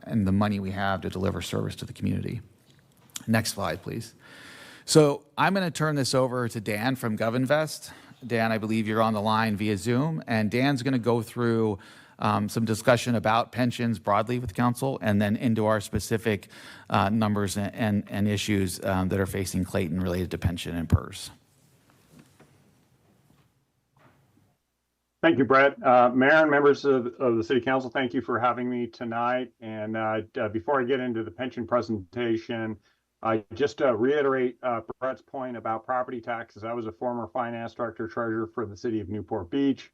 and the money we have to deliver service to the community. Next slide, please. So I'm going to turn this over to Dan from GovInvest. Dan, I believe you're on the line via Zoom, and Dan's going to go through some discussion about pensions broadly with council, and then into our specific numbers and issues that are facing Clayton related to pension and PERS. Thank you, Brett. Mayor and members of the City Council, thank you for having me tonight. And before I get into the pension presentation, just to reiterate Brett's point about property taxes. I was a former finance director treasurer for the city of Newport Beach.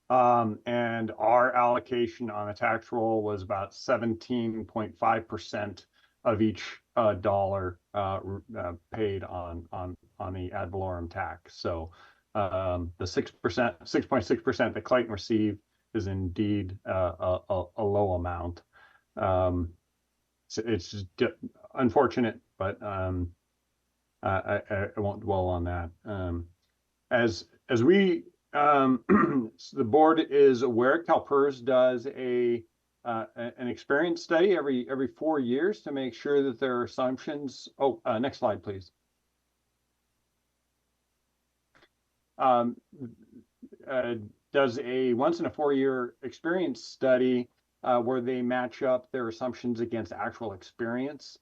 And our allocation on the tax roll was about 17.5% of each dollar paid on the ad valorem tax. So the 6.6% that Clayton received is indeed a low amount. It's just unfortunate, but I won't dwell on that. As we the board is aware, CalPERS does an experience study every 4 years to make sure that their assumptions. Next slide, please. Does a once in a 4-year experience study where they match up their assumptions against actual experience.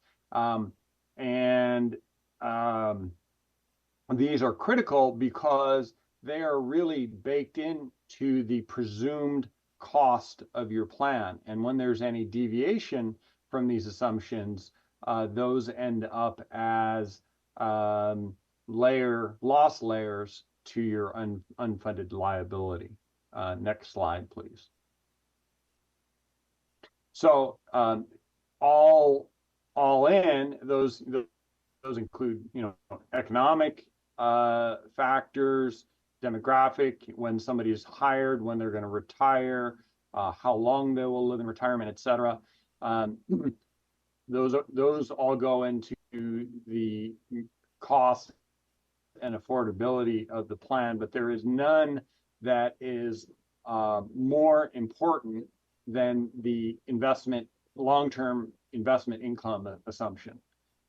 These are critical because they are really baked into the presumed cost of your plan. And when there's any deviation from these assumptions, those end up as loss layers to your unfunded liability. Next slide, please. So all in, those include economic factors, demographic, when somebody is hired, when they're going to retire, how long they will live in retirement, etc. Those all go into the cost and affordability of the plan, but there is none that is more important than the long-term investment income assumption.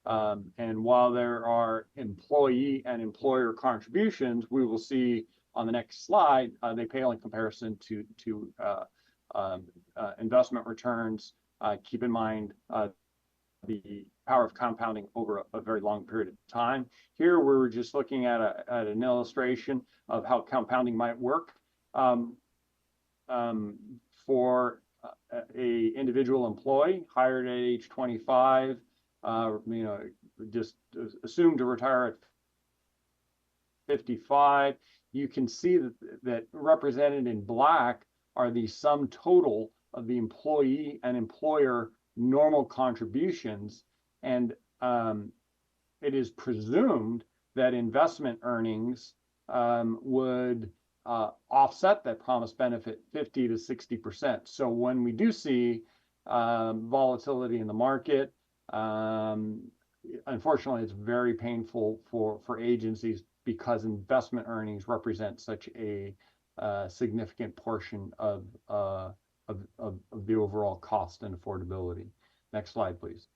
And while there are employee and employer contributions, we will see on the next slide, they pale in comparison to investment returns. Keep in mind the power of compounding over a very long period of time. Here, we're just looking at an illustration of how compounding might work for a individual employee hired at age 25. Just assumed to retire at 55. You can see that represented in black are the sum total of the employee and employer normal contributions. And it is presumed that investment earnings would offset that promised benefit 50 to 60%. So when we do see volatility in the market, unfortunately, it's very painful for agencies because investment earnings represent such a significant portion of the overall cost and affordability. Next slide, please.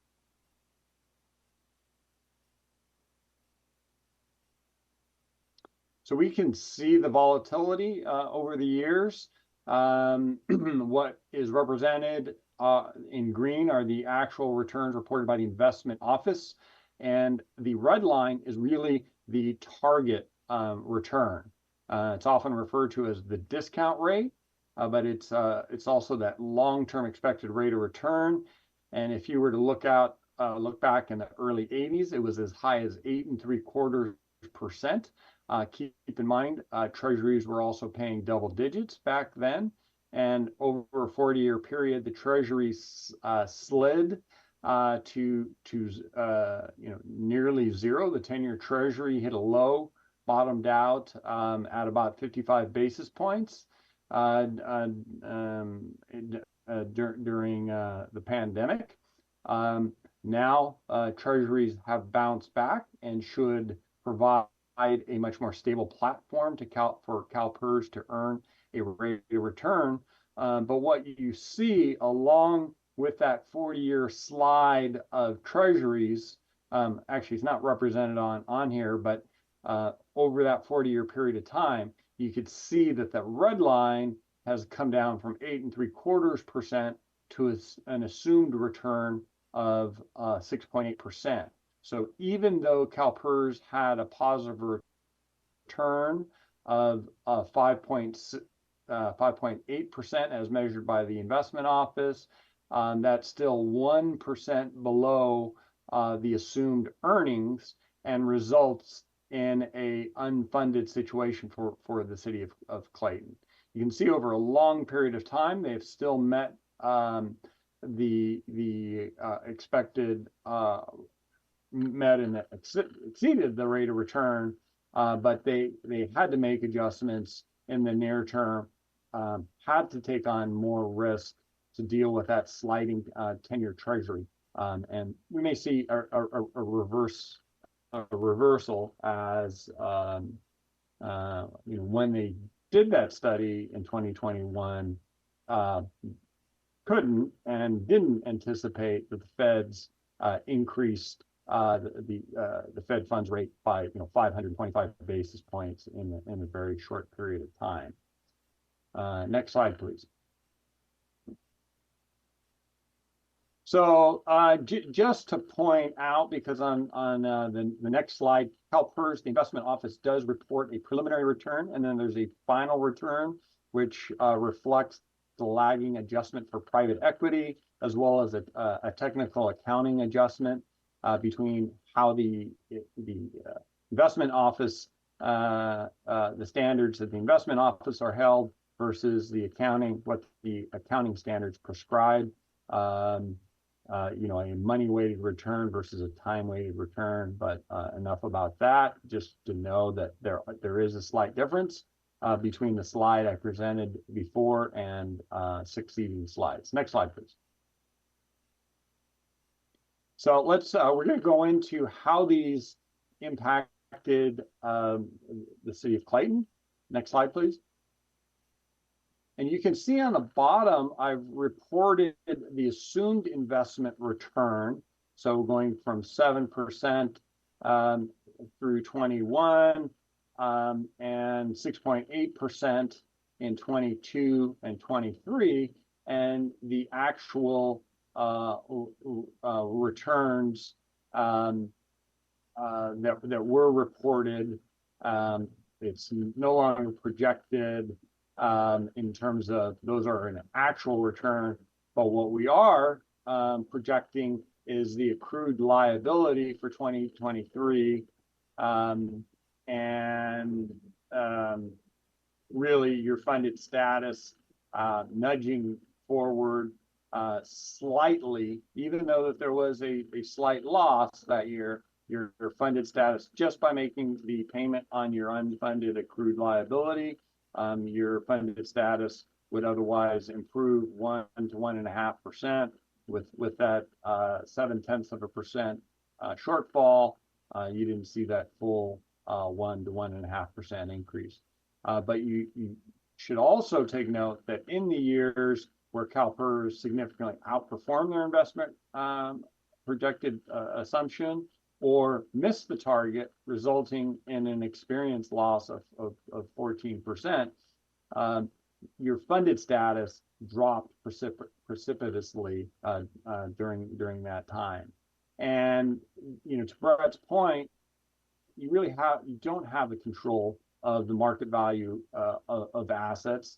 So we can see the volatility over the years. What is represented in green are the actual returns reported by the investment office, and the red line is really the target return. It's often referred to as the discount rate, but it's also that long-term expected rate of return. And if you were to look back in the early 80s, it was as high as 8.75%. Keep in mind, treasuries were also paying double digits back then. And over a 40-year period, the treasuries slid to nearly zero. The 10-year treasury hit a low, bottomed out at about 55 basis points during the pandemic. Now, treasuries have bounced back and should provide a much more stable platform for CalPERS to earn a rate of return. But what you see along with that 40-year slide of treasuries, actually it's not represented on here, but over that 40-year period of time, you could see that the red line has come down from 8.75% to an assumed return of 6.8%. So even though CalPERS had a positive return of 5.8% as measured by the investment office, that's still 1% below the assumed earnings and results in a unfunded situation for the city of Clayton. You can see over a long period of time, they've still met the expected met and exceeded the rate of return, but they had to make adjustments in the near term, had to take on more risk to deal with that sliding 10-year treasury, and we may see a reversal as when they did that study in 2021, couldn't and didn't anticipate that the Fed's increased the Fed funds rate by 525 basis points in a very short period of time. Next slide, please. So just to point out, because on the next slide, CalPERS, the investment office, does report a preliminary return, and then there's a final return, which reflects the lagging adjustment for private equity, as well as a technical accounting adjustment between how the investment office, the standards that the investment office are held versus the accounting, what the accounting standards prescribe. A money-weighted return versus a time-weighted return, but enough about that. Just to know that there is a slight difference between the slide I presented before and succeeding slides. Next slide, please. So we're going to go into how these impacted the city of Clayton. Next slide, please. And you can see on the bottom, I've reported the assumed investment return. So going from 7% through 21 and 6.8% in 22 and 23, and the actual returns that were reported. It's no longer projected in terms of those are an actual return, but what we are projecting is the accrued liability for 2023, and really your funded status nudging forward slightly, even though that there was a slight loss that year. Your funded status, just by making the payment on your unfunded accrued liability, your funded status would otherwise improve 1 to 1.5%. With that 0.7% shortfall, you didn't see that full 1 to 1.5% increase. But you should also take note that in the years where CalPERS significantly outperformed their investment projected assumption, or missed the target, resulting in an experience loss of 14%, your funded status dropped precipitously during that time. And to Brett's point, you don't have the control of the market value of assets.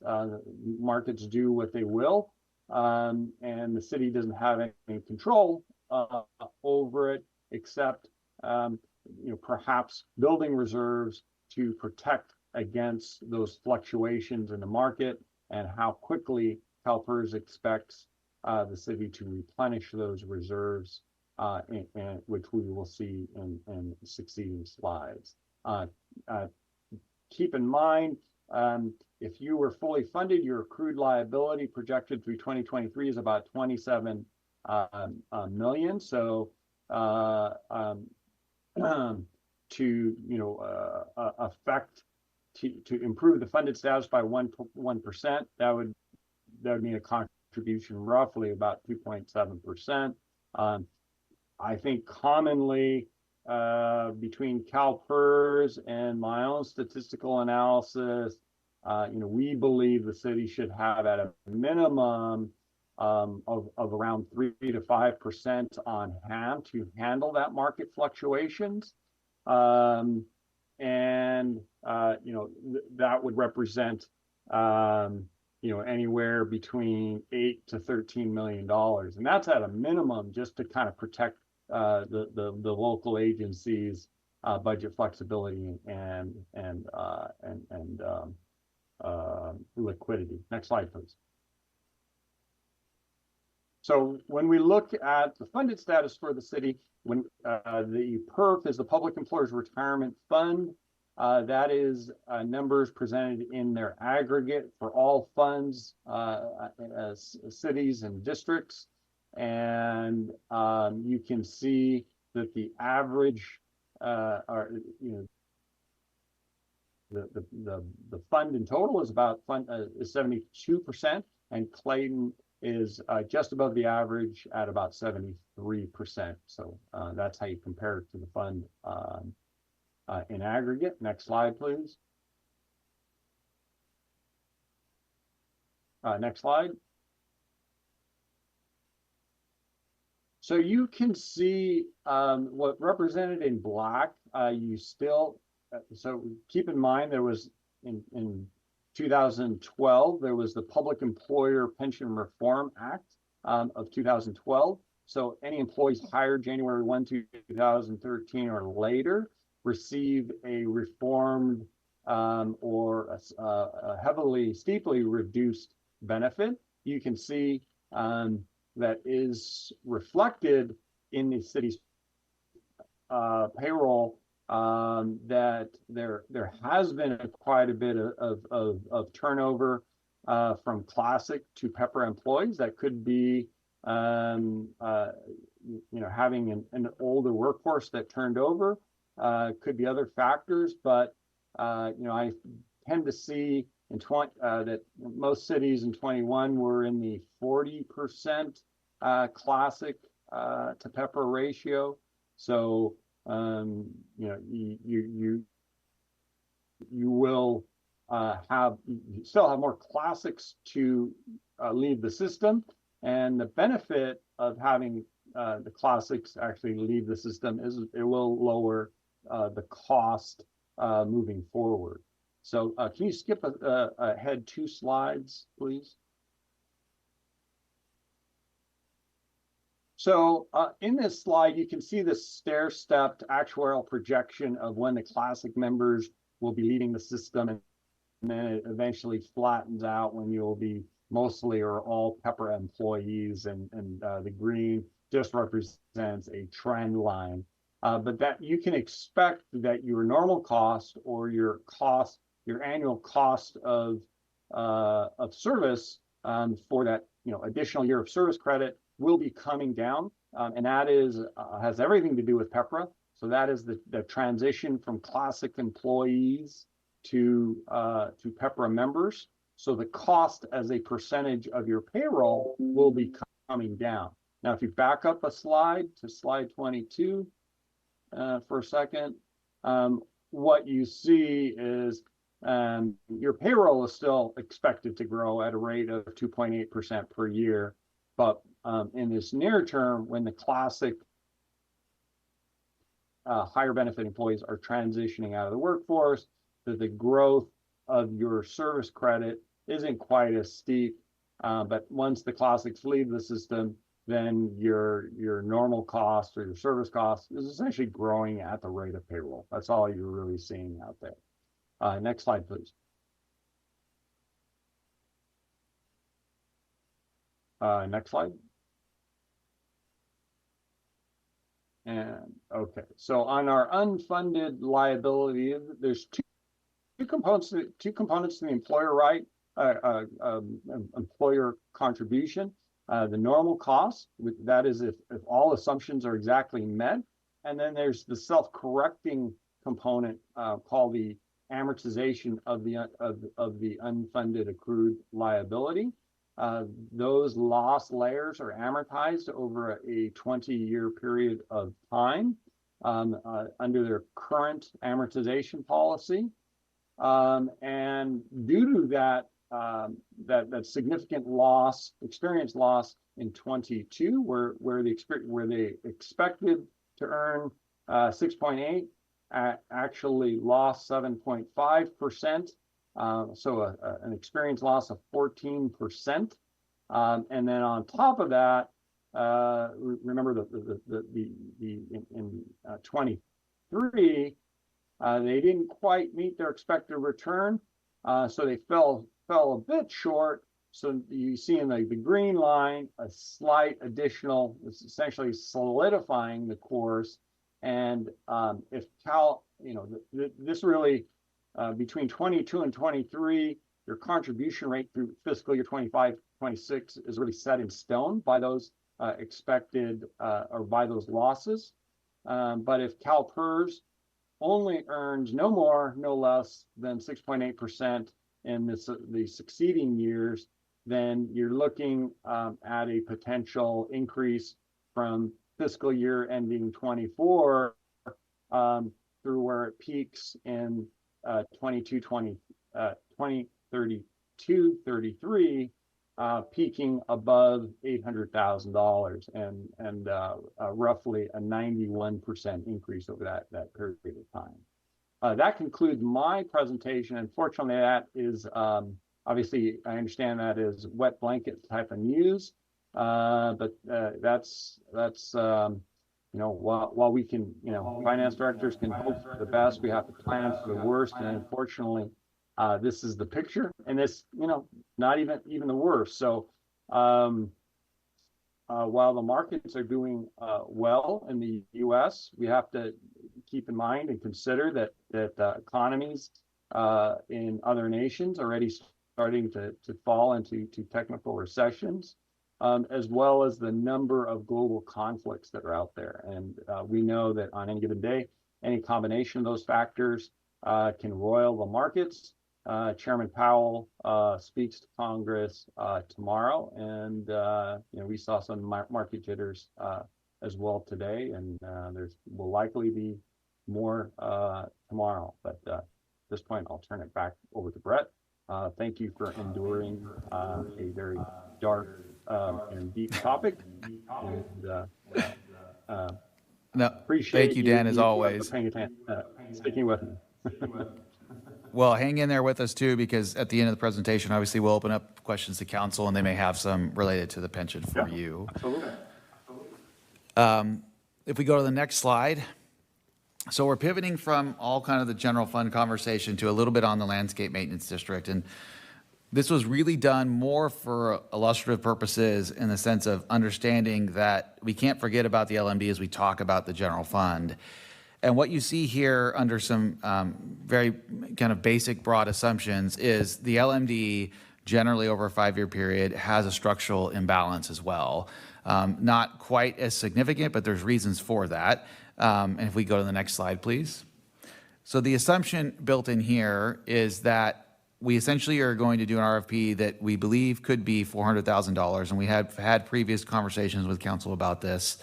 Markets do what they will, and the city doesn't have any control over it, except perhaps building reserves to protect against those fluctuations in the market, and how quickly CalPERS expects the city to replenish those reserves, which we will see in succeeding slides. Keep in mind, if you were fully funded, your accrued liability projected through 2023 is about 27 million. So to improve the funded status by 1%, that would mean a contribution, roughly about 2.7%. I think commonly between CalPERS and my own statistical analysis, we believe the city should have at a minimum of around 3 to 5% on hand to handle that market fluctuations. And that would represent anywhere between $8 to $13 million, and that's at a minimum just to kind of protect the local agencies' budget flexibility and liquidity. Next slide, please. So when we look at the funded status for the city, when the PERF is the Public Employers Retirement Fund, that is numbers presented in their aggregate for all funds, as cities and districts. And you can see that the average, the fund in total is about 72%, and Clayton is just above the average at about 73%. So that's how you compare it to the fund in aggregate. Next slide, please. Next slide. So you can see what represented in black, so keep in mind there was in 2012, there was the Public Employer Pension Reform Act of 2012. So any employees hired January 1, 2013 or later receive a reformed or a steeply reduced benefit. You can see that is reflected in the city's payroll, that there has been quite a bit of turnover from classic to Pepper employees. That could be having an older workforce that turned over, could be other factors, but I tend to see that most cities in 21 were in the 40% classic to Pepper ratio. So you will still have more classics to leave the system, and the benefit of having the classics actually leave the system is it will lower the cost moving forward. So can you skip ahead 2 slides, please? So in this slide, you can see the stair-stepped actuarial projection of when the classic members will be leaving the system, and then it eventually flattens out when you'll be mostly or all Pepper employees, and the green just represents a trend line. But that you can expect that your normal cost or your annual cost of service for that additional year of service credit will be coming down, and that has everything to do with PEPRA. So that is the transition from classic employees to PEPRA members. So the cost as a percentage of your payroll will be coming down. Now, if you back up a slide to slide 22 for a second, what you see is your payroll is still expected to grow at a rate of 2.8% per year. But in this near term, when the classic higher benefit employees are transitioning out of the workforce, the growth of your service credit isn't quite as steep. But once the classics leave the system, then your normal cost or your service cost is essentially growing at the rate of payroll. That's all you're really seeing out there. Next slide, please. Next slide. And okay, so on our unfunded liability, there's two components to the employer right, employer contribution. The normal cost, that is if all assumptions are exactly met, and then there's the self-correcting component called the amortization of the unfunded accrued liability. Those loss layers are amortized over a 20-year period of time under their current amortization policy. And due to that, that significant loss, experience loss in 22, where they expected to earn 6.8, actually lost 7.5%. So an experience loss of 14%. And then on top of that, remember in 23, they didn't quite meet their expected return, so they fell a bit short. So you see in the green line a slight additional, it's essentially solidifying the course. And if Cal, this really between 22 and 23, your contribution rate through fiscal year 25, 26 is really set in stone by those expected or by those losses. But if CalPERS only earns no more, no less than 6.8% in the succeeding years, then you're looking at a potential increase from fiscal year ending 24 through where it peaks in 2032, 33, peaking above $800,000 and roughly a 91% increase over that period of time. That concludes my presentation. Unfortunately, that is obviously, I understand that is wet blanket type of news, but that's while we can, finance directors can hope for the best, we have to plan for the worst, and unfortunately, this is the picture, and this, not even the worst. So while the markets are doing well in the U.S., we have to keep in mind and consider that economies in other nations are already starting to fall into technical recessions, as well as the number of global conflicts that are out there. And we know that on any given day, any combination of those factors can roil the markets. Chairman Powell speaks to Congress tomorrow, and we saw some market jitters as well today, and there will likely be more tomorrow. But at this point, I'll turn it back over to Brett. Thank you for enduring a very dark and deep topic. And, No, appreciate thank you, Dan, as always. Sticking with me. Well, hang in there with us too, because at the end of the presentation, obviously, we'll open up questions to council, and they may have some related to the pension for you. Absolutely. If we go to the next slide. So we're pivoting from all kind of the general fund conversation to a little bit on the landscape maintenance district. And this was really done more for illustrative purposes in the sense of understanding that we can't forget about the LMD as we talk about the general fund. And what you see here under some very kind of basic broad assumptions is the LMD generally over a 5-year period has a structural imbalance as well. Not quite as significant, but there's reasons for that. And if we go to the next slide, please. So the assumption built in here is that we essentially are going to do an RFP that we believe could be $400,000. And we have had previous conversations with council about this.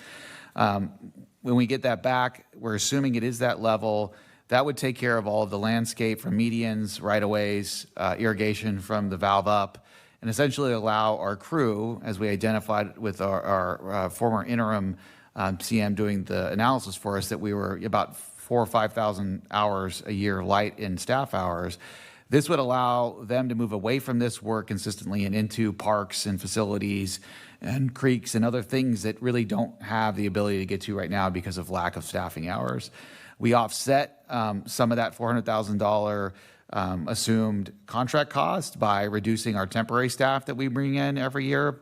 When we get that back, we're assuming it is that level. That would take care of all of the landscape from medians, right-of-ways, irrigation from the valve up, and essentially allow our crew, as we identified with our former interim CM doing the analysis for us, that we were about 4,000 or 5,000 hours a year light in staff hours. This would allow them to move away from this work consistently and into parks and facilities and creeks and other things that really don't have the ability to get to right now because of lack of staffing hours. We offset some of that $400,000 assumed contract cost by reducing our temporary staff that we bring in every year,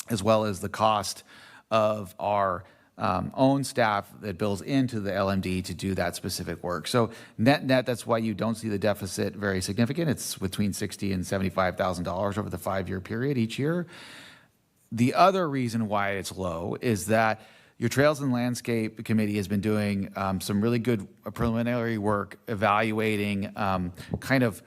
as well as the cost of our own staff that bills into the LMD to do that specific work. So net, that's why you don't see the deficit very significant. It's between $60,000 and $75,000 over the 5-year period each year. The other reason why it's low is that your Trails and Landscape Committee has been doing some really good preliminary work evaluating kind of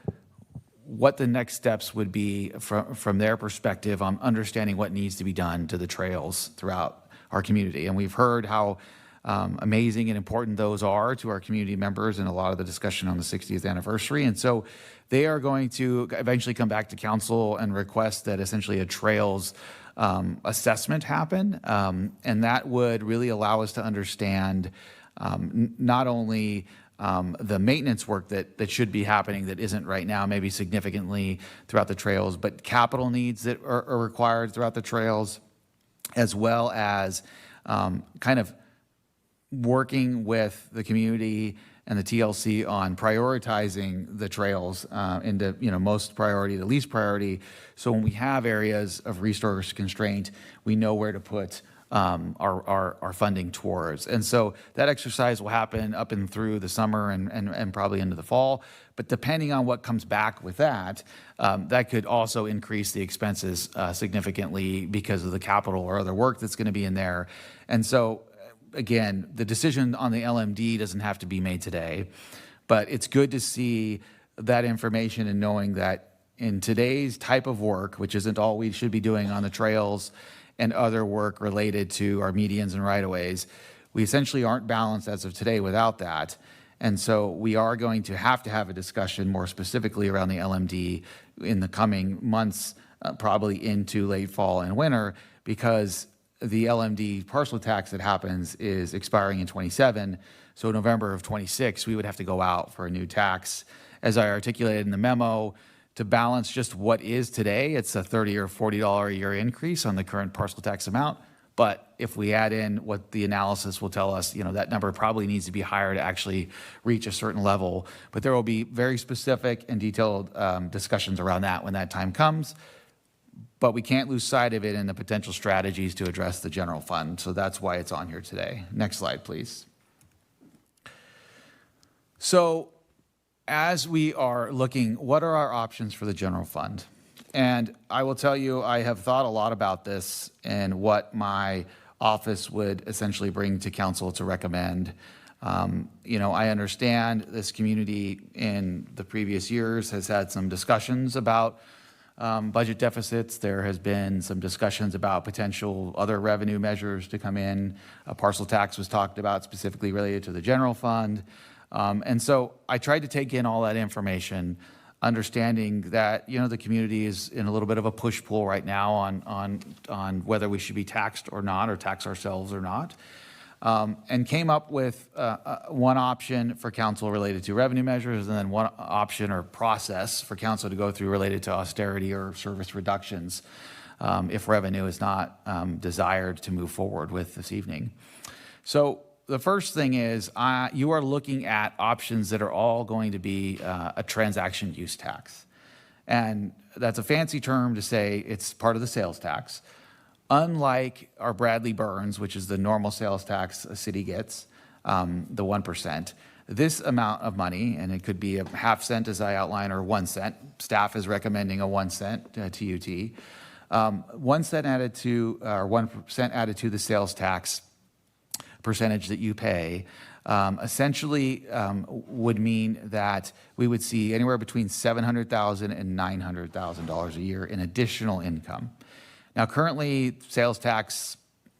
what the next steps would be from their perspective on understanding what needs to be done to the trails throughout our community. And we've heard how amazing and important those are to our community members in a lot of the discussion on the 60th anniversary. And so they are going to eventually come back to council and request that essentially a trails assessment happen. And that would really allow us to understand not only the maintenance work that should be happening that isn't right now, maybe significantly throughout the trails, but capital needs that are required throughout the trails, as well as kind of working with the community and the TLC on prioritizing the trails into most priority to least priority. So when we have areas of resource constraint, we know where to put our funding towards. And so that exercise will happen up and through the summer and probably into the fall. But depending on what comes back with that, that could also increase the expenses significantly because of the capital or other work that's going to be in there. And so again, the decision on the LMD doesn't have to be made today, but it's good to see that information and knowing that in today's type of work, which isn't all we should be doing on the trails and other work related to our medians and right-of-ways, we essentially aren't balanced as of today without that. And so we are going to have a discussion more specifically around the LMD in the coming months, probably into late fall and winter, because the LMD parcel tax that happens is expiring in 27. So November of 26, we would have to go out for a new tax. As I articulated in the memo, to balance just what is today, it's a $30 or $40 a year increase on the current parcel tax amount. But if we add in what the analysis will tell us, that number probably needs to be higher to actually reach a certain level. But there will be very specific and detailed discussions around that when that time comes. But we can't lose sight of it in the potential strategies to address the general fund. So that's why it's on here today. Next slide, please. So as we are looking, what are our options for the general fund? And I will tell you, I have thought a lot about this and what my office would essentially bring to council to recommend. I understand this community in the previous years has had some discussions about budget deficits. There has been some discussions about potential other revenue measures to come in. A parcel tax was talked about specifically related to the general fund. And so I tried to take in all that information, understanding that, the community is in a little bit of a push-pull right now on whether we should be taxed or not, or tax ourselves or not. And came up with one option for council related to revenue measures, and then one option or process for council to go through related to austerity or service reductions if revenue is not desired to move forward with this evening. So the first thing is you are looking at options that are all going to be a transaction use tax. And that's a fancy term to say it's part of the sales tax. Unlike our Bradley Burns, which is the normal sales tax a city gets, the 1%, this amount of money, and it could be a half cent as I outline, or 1 cent. Staff is recommending a 1 cent TUT. 1 cent added to, or 1% added to the sales tax percentage that you pay, essentially would mean that we would see anywhere between $700,000 and $900,000 a year in additional income. Now, currently, sales tax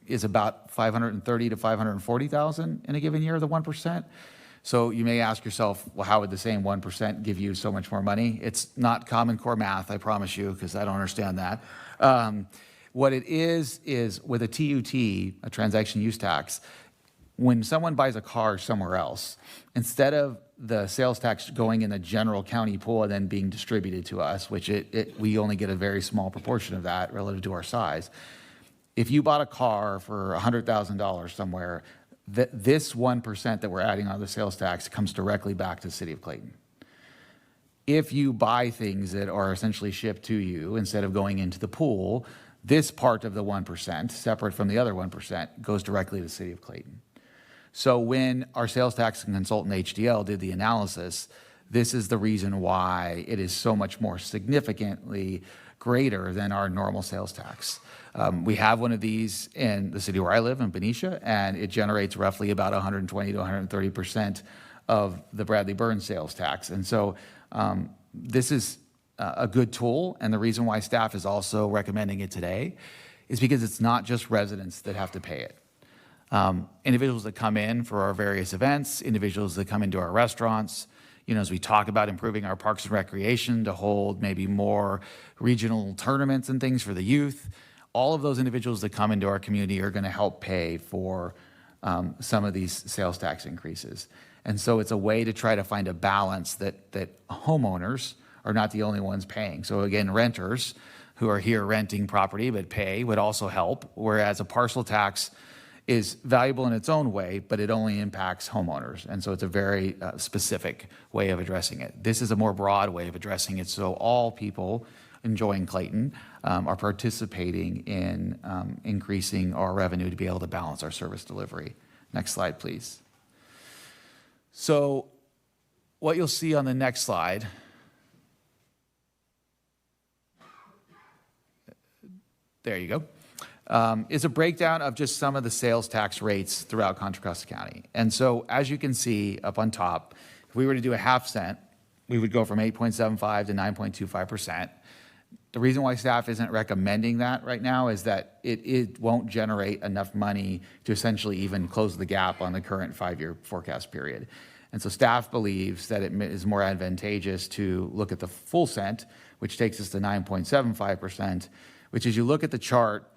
is about $530,000 to $540,000 in a given year, the 1%. So you may ask yourself, well, how would the same 1% give you so much more money? It's not Common Core math, I promise you, because I don't understand that. What it is with a TUT, a transaction use tax, when someone buys a car somewhere else, instead of the sales tax going in the general county pool and then being distributed to us, which we only get a very small proportion of that relative to our size. If you bought a car for $100,000 somewhere, this 1% that we're adding on the sales tax comes directly back to the city of Clayton. If you buy things that are essentially shipped to you instead of going into the pool, this part of the 1%, separate from the other 1%, goes directly to the city of Clayton. So when our sales tax consultant HDL did the analysis, this is the reason why it is so much more significantly greater than our normal sales tax. We have one of these in the city where I live, in Benicia, and it generates roughly about 120 to 130% of the Bradley Burns sales tax. And so this is a good tool, and the reason why staff is also recommending it today is because it's not just residents that have to pay it. Individuals that come in for our various events, individuals that come into our restaurants, as we talk about improving our parks and recreation to hold maybe more regional tournaments and things for the youth, all of those individuals that come into our community are going to help pay for some of these sales tax increases. And so it's a way to try to find a balance that homeowners are not the only ones paying. So again, renters who are here renting property but pay would also help, whereas a parcel tax is valuable in its own way, but it only impacts homeowners. And so it's a very specific way of addressing it. This is a more broad way of addressing it, so all people enjoying Clayton are participating in increasing our revenue to be able to balance our service delivery. Next slide, please. So what you'll see on the next slide, there you go, is a breakdown of just some of the sales tax rates throughout Contra Costa County. And so as you can see up on top, if we were to do a half cent, we would go from 8.75 to 9.25%. The reason why staff isn't recommending that right now is that it won't generate enough money to essentially even close the gap on the current 5-year forecast period. And so staff believes that it is more advantageous to look at the full cent, which takes us to 9.75%, which as you look at the chart,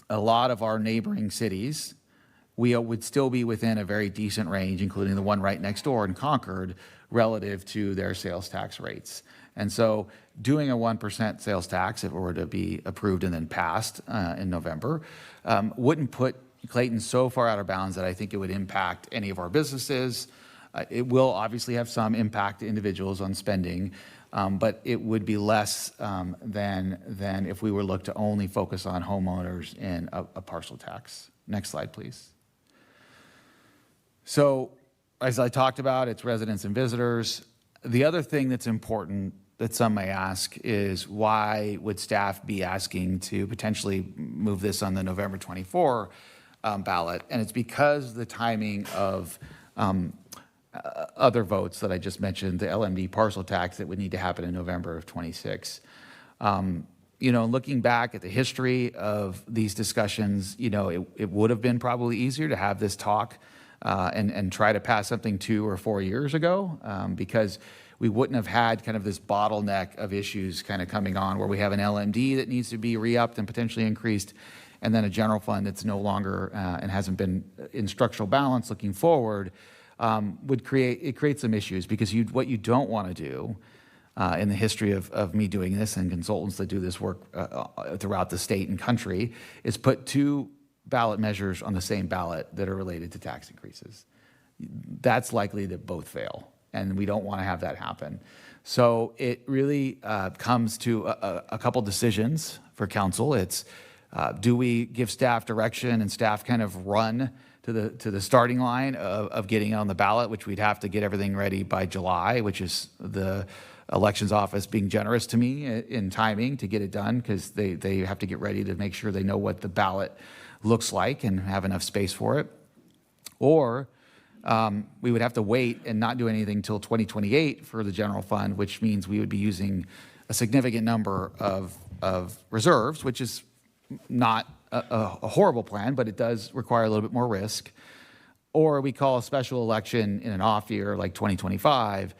a lot of our neighboring cities, we would still be within a very decent range, including the one right next door in Concord, relative to their sales tax rates. And so doing a 1% sales tax, if it were to be approved and then passed in November, wouldn't put Clayton so far out of bounds that I think it would impact any of our businesses. It will obviously have some impact to individuals on spending, but it would be less than if we were looked to only focus on homeowners in a parcel tax. Next slide, please. So as I talked about, it's residents and visitors. The other thing that's important that some may ask is why would staff be asking to potentially move this on the November 24 ballot? And it's because the timing of other votes that I just mentioned, the LMD parcel tax that would need to happen in November of 26. Looking back at the history of these discussions, it would have been probably easier to have this talk and try to pass something 2 or 4 years ago because we wouldn't have had kind of this bottleneck of issues kind of coming on where we have an LMD that needs to be re-upped and potentially increased, and then a general fund that's no longer and hasn't been in structural balance looking forward would create some issues because what you don't want to do in the history of me doing this and consultants that do this work throughout the state and country is put 2 ballot measures on the same ballot that are related to tax increases. That's likely to both fail, and we don't want to have that happen. So it really comes to a couple decisions for council. It's do we give staff direction and staff kind of run to the starting line of getting on the ballot, which we'd have to get everything ready by July, which is the elections office being generous to me in timing to get it done because they have to get ready to make sure they know what the ballot looks like and have enough space for it. Or we would have to wait and not do anything until 2028 for the general fund, which means we would be using a significant number of reserves, which is not a horrible plan, but it does require a little bit more risk. Or we call a special election in an off year like 2025.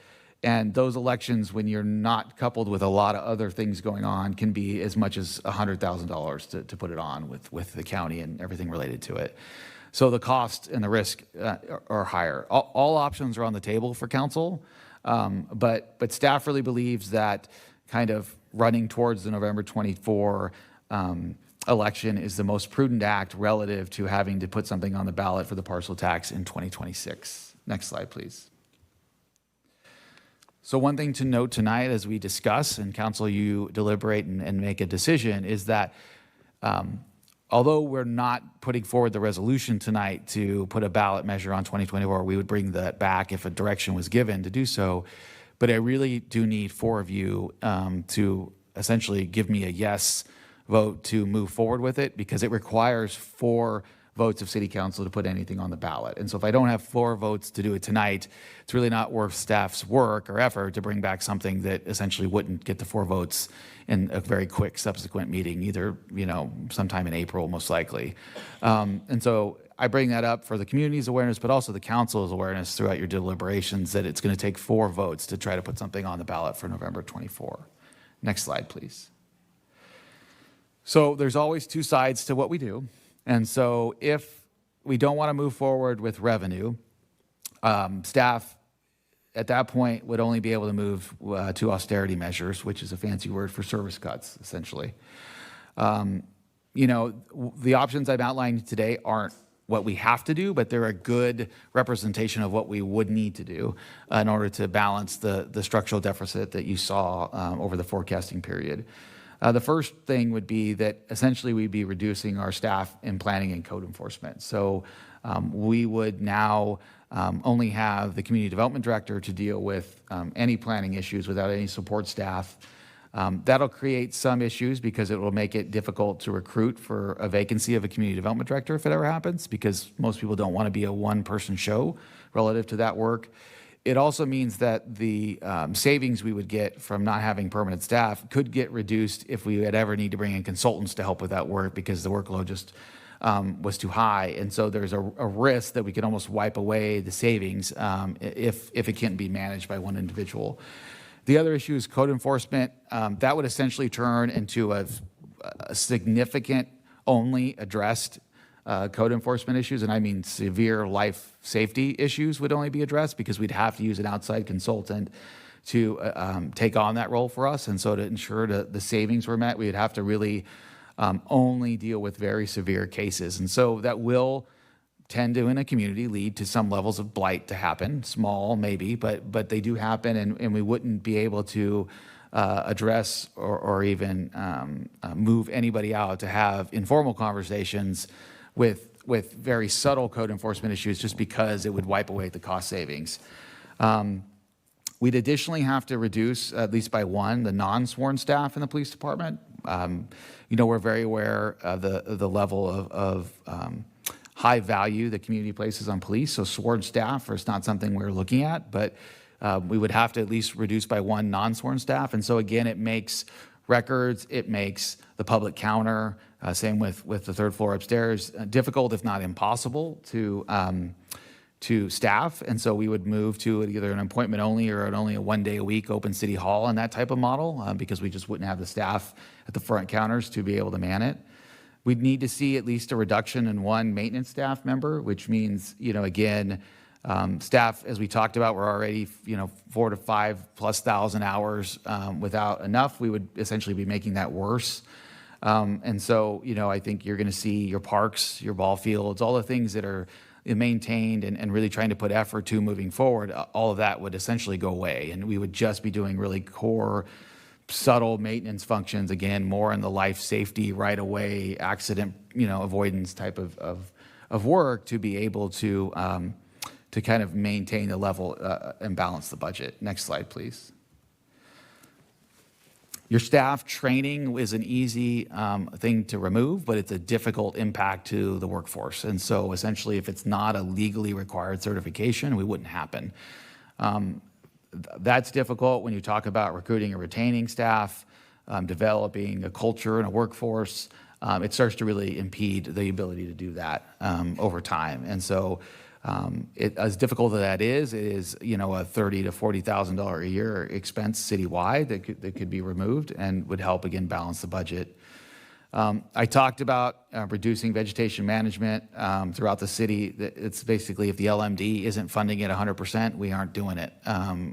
And those elections, when you're not coupled with a lot of other things going on, can be as much as $100,000 to put it on with the county and everything related to it. So the cost and the risk are higher. All options are on the table for council, but staff really believes that kind of running towards the November 24 election is the most prudent act relative to having to put something on the ballot for the parcel tax in 2026. Next slide, please. So one thing to note tonight as we discuss and council you deliberate and make a decision is that although we're not putting forward the resolution tonight to put a ballot measure on 2024, we would bring that back if a direction was given to do so. But I really do need 4 of you to essentially give me a yes vote to move forward with it because it requires 4 votes of city council to put anything on the ballot. And so if I don't have 4 votes to do it tonight, it's really not worth staff's work or effort to bring back something that essentially wouldn't get the 4 votes in a very quick subsequent meeting, either, sometime in April, most likely. And so I bring that up for the community's awareness, but also the council's awareness throughout your deliberations that it's going to take 4 votes to try to put something on the ballot for November 24. Next slide, please. So there's always 2 sides to what we do. And so if we don't want to move forward with revenue, staff at that point would only be able to move to austerity measures, which is a fancy word for service cuts, essentially. The options I've outlined today aren't what we have to do, but they're a good representation of what we would need to do in order to balance the structural deficit that you saw over the forecasting period. The first thing would be that essentially we'd be reducing our staff in planning and code enforcement. So we would now only have the community development director to deal with any planning issues without any support staff. That'll create some issues because it will make it difficult to recruit for a vacancy of a community development director if it ever happens, because most people don't want to be a one-person show relative to that work. It also means that the savings we would get from not having permanent staff could get reduced if we had ever need to bring in consultants to help with that work because the workload just was too high. And so there's a risk that we could almost wipe away the savings if it can't be managed by one individual. The other issue is code enforcement. That would essentially turn into a significant, only addressed code enforcement issues, and I mean severe life safety issues would only be addressed because we'd have to use an outside consultant to take on that role for us. And so to ensure that the savings were met, we would have to really only deal with very severe cases. And so that will tend to, in a community, lead to some levels of blight to happen, small maybe, but they do happen, and we wouldn't be able to address or even move anybody out to have informal conversations with very subtle code enforcement issues just because it would wipe away the cost savings. We'd additionally have to reduce, at least by 1, the non-sworn staff in the police department. We're very aware of the level of high value the community places on police, so sworn staff is not something we're looking at, but we would have to at least reduce by 1 non-sworn staff. And so again, it makes records, it makes the public counter, same with the 3rd floor upstairs, difficult if not impossible to staff. And so we would move to either an appointment only or only a 1 day a week open city hall and that type of model because we just wouldn't have the staff at the front counters to be able to man it. We'd need to see at least a reduction in 1 maintenance staff member, which means, again, staff, as we talked about, we're already, 4 to 5 plus thousand hours without enough. We would essentially be making that worse. And so, I think you're going to see your parks, your ball fields, all the things that are maintained and really trying to put effort to moving forward, all of that would essentially go away. And we would just be doing really core, subtle maintenance functions, again, more in the life safety, right away, accident, avoidance type of work to be able to kind of maintain the level and balance the budget. Next slide, please. Your staff training is an easy thing to remove, but it's a difficult impact to the workforce. And so essentially, if it's not a legally required certification, it wouldn't happen. That's difficult when you talk about recruiting and retaining staff, developing a culture and a workforce. It starts to really impede the ability to do that over time. And so as difficult as that is, it is a $30,000 to $40,000 a year expense citywide that could be removed and would help, again, balance the budget. I talked about reducing vegetation management throughout the city. It's basically if the LMD isn't funding it 100%, we aren't doing it,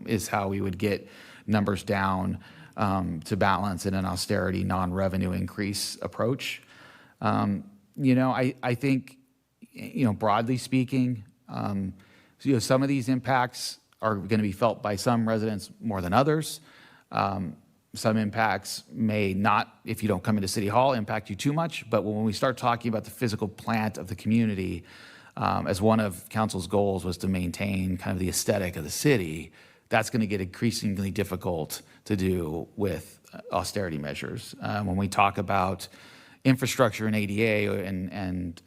is how we would get numbers down to balance in an austerity, non-revenue increase approach. I think, broadly speaking, some of these impacts are going to be felt by some residents more than others. Some impacts may not, if you don't come into City Hall, impact you too much. But when we start talking about the physical plant of the community, as one of council's goals was to maintain kind of the aesthetic of the city, that's going to get increasingly difficult to do with austerity measures. When we talk about, infrastructure and ADA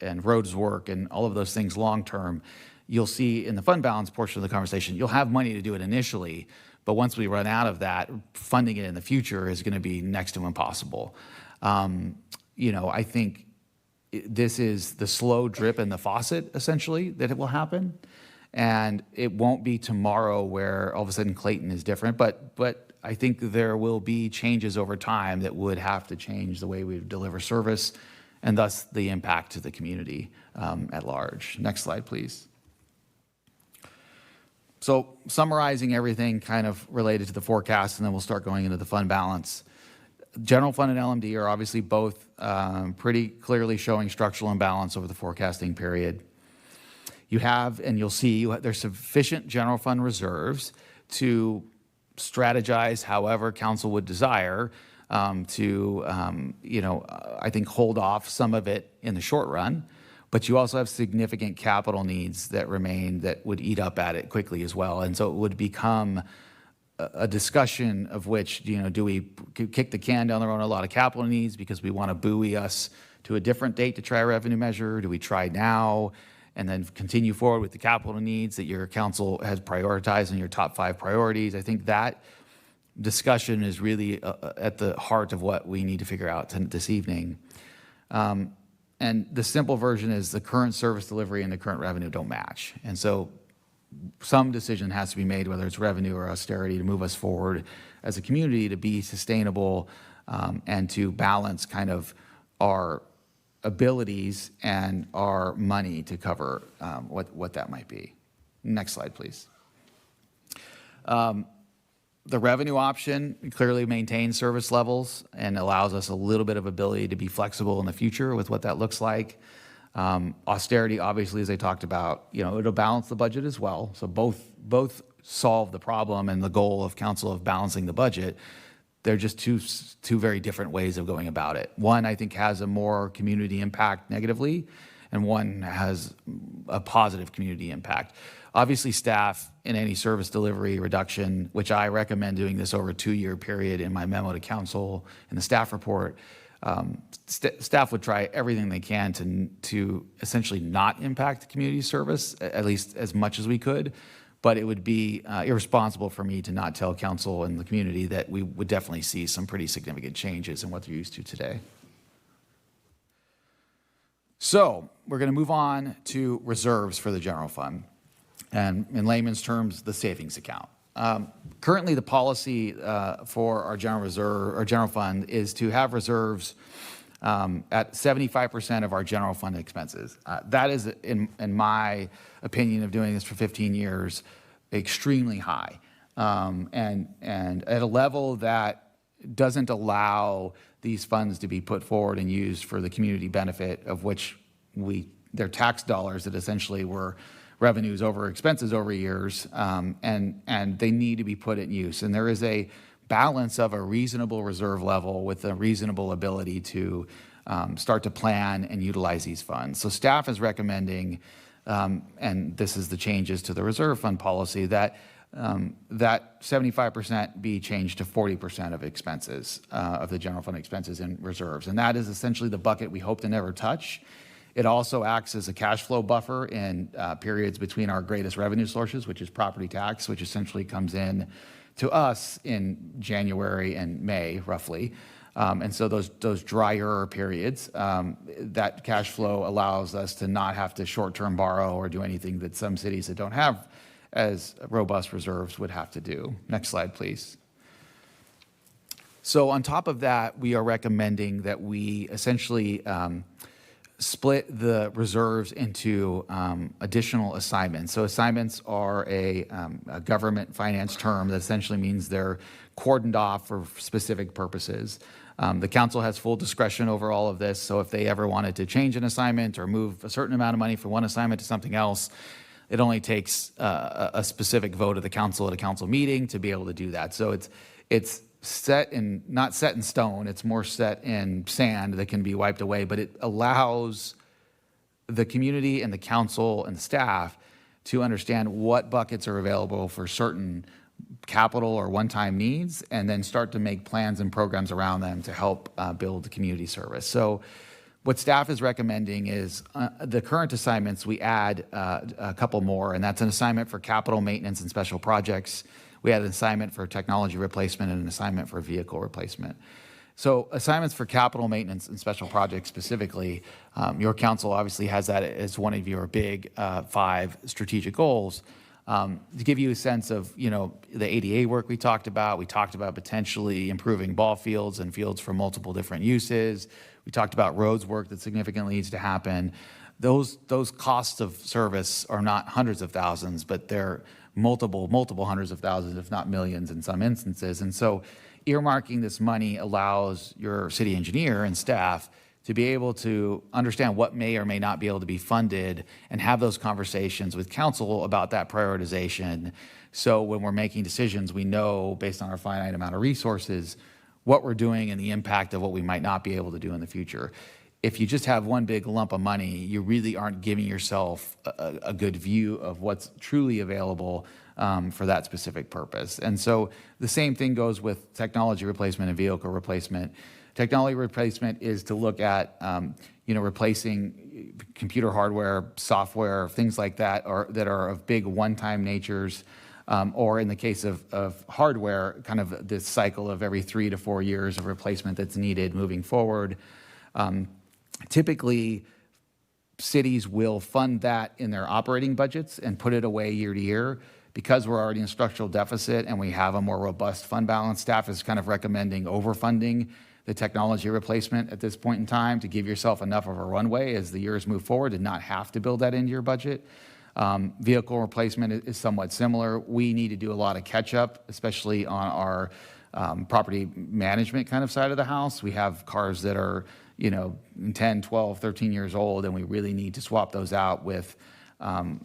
and roads work and all of those things long term, you'll see in the fund balance portion of the conversation, you'll have money to do it initially, but once we run out of that, funding it in the future is going to be next to impossible. I think this is the slow drip in the faucet, essentially, that it will happen. And it won't be tomorrow where all of a sudden Clayton is different, but I think there will be changes over time that would have to change the way we deliver service and thus the impact to the community at large. Next slide, please. So summarizing everything kind of related to the forecast, and then we'll start going into the fund balance. General fund and LMD are obviously both pretty clearly showing structural imbalance over the forecasting period. You have, and you'll see, there's sufficient general fund reserves to strategize however council would desire I think, hold off some of it in the short run. But you also have significant capital needs that remain that would eat up at it quickly as well. And so it would become a discussion of which, do we kick the can down the road on a lot of capital needs because we want to buoy us to a different date to try a revenue measure? Do we try now and then continue forward with the capital needs that your council has prioritized in your top 5 priorities? I think that discussion is really at the heart of what we need to figure out this evening. And the simple version is the current service delivery and the current revenue don't match. And so some decision has to be made, whether it's revenue or austerity, to move us forward as a community to be sustainable and to balance kind of our abilities and our money to cover what that might be. Next slide, please. The revenue option clearly maintains service levels and allows us a little bit of ability to be flexible in the future with what that looks like. Austerity, obviously, as I talked about, it'll balance the budget as well. So both solve the problem and the goal of council of balancing the budget. They're just two very different ways of going about it. One, I think, has a more community impact negatively, and one has a positive community impact. Obviously, staff in any service delivery reduction, which I recommend doing this over a 2-year period in my memo to council in the staff report, staff would try everything they can to essentially not impact the community service, at least as much as we could. But it would be irresponsible for me to not tell council and the community that we would definitely see some pretty significant changes in what they're used to today. So we're going to move on to reserves for the general fund, and in layman's terms, the savings account. Currently, the policy for our general reserve, our general fund, is to have reserves at 75% of our general fund expenses. That is, in my opinion of doing this for 15 years, extremely high, and at a level that doesn't allow these funds to be put forward and used for the community benefit of which they're tax dollars that essentially were revenues over expenses over years, and they need to be put in use. And there is a balance of a reasonable reserve level with a reasonable ability to start to plan and utilize these funds. So staff is recommending, and this is the changes to the reserve fund policy, that 75% be changed to 40% of expenses, of the general fund expenses and reserves. And that is essentially the bucket we hope to never touch. It also acts as a cash flow buffer in periods between our greatest revenue sources, which is property tax, which essentially comes in to us in January and May, roughly. And so those drier periods, that cash flow allows us to not have to short-term borrow or do anything that some cities that don't have as robust reserves would have to do. Next slide, please. So on top of that, we are recommending that we essentially split the reserves into additional assignments. So assignments are a government finance term that essentially means they're cordoned off for specific purposes. The council has full discretion over all of this, so if they ever wanted to change an assignment or move a certain amount of money from one assignment to something else, it only takes a specific vote of the council at a council meeting to be able to do that. So it's not set in stone, it's more set in sand that can be wiped away, but it allows the community and the council and the staff to understand what buckets are available for certain capital or one-time needs, and then start to make plans and programs around them to help build the community service. So What staff is recommending is the current assignments, we add a couple more, and that's an assignment for capital maintenance and special projects. We add an assignment for technology replacement and an assignment for vehicle replacement. So assignments for capital maintenance and special projects specifically, your council obviously has that as one of your big 5 strategic goals. To give you a sense of, the ADA work we talked about potentially improving ball fields and fields for multiple different uses. We talked about roads work that significantly needs to happen. Those costs of service are not hundreds of thousands, but they're multiple hundreds of thousands, if not millions in some instances. And so earmarking this money allows your city engineer and staff to be able to understand what may or may not be able to be funded and have those conversations with council about that prioritization. So when we're making decisions, we know based on our finite amount of resources, what we're doing and the impact of what we might not be able to do in the future. If you just have one big lump of money, you really aren't giving yourself a good view of what's truly available for that specific purpose. And so the same thing goes with technology replacement and vehicle replacement. Technology replacement is to look at, replacing computer hardware, software, things like that, that are of big one-time natures, or in the case of hardware, kind of this cycle of every 3 to 4 years of replacement that's needed moving forward. Typically, cities will fund that in their operating budgets and put it away year to year. Because we're already in structural deficit and we have a more robust fund balance, staff is kind of recommending overfunding the technology replacement at this point in time to give yourself enough of a runway as the years move forward and not have to build that into your budget. Vehicle replacement is somewhat similar. We need to do a lot of catch up, especially on our property management kind of side of the house. We have cars that are 10, 12, 13 years old, and we really need to swap those out with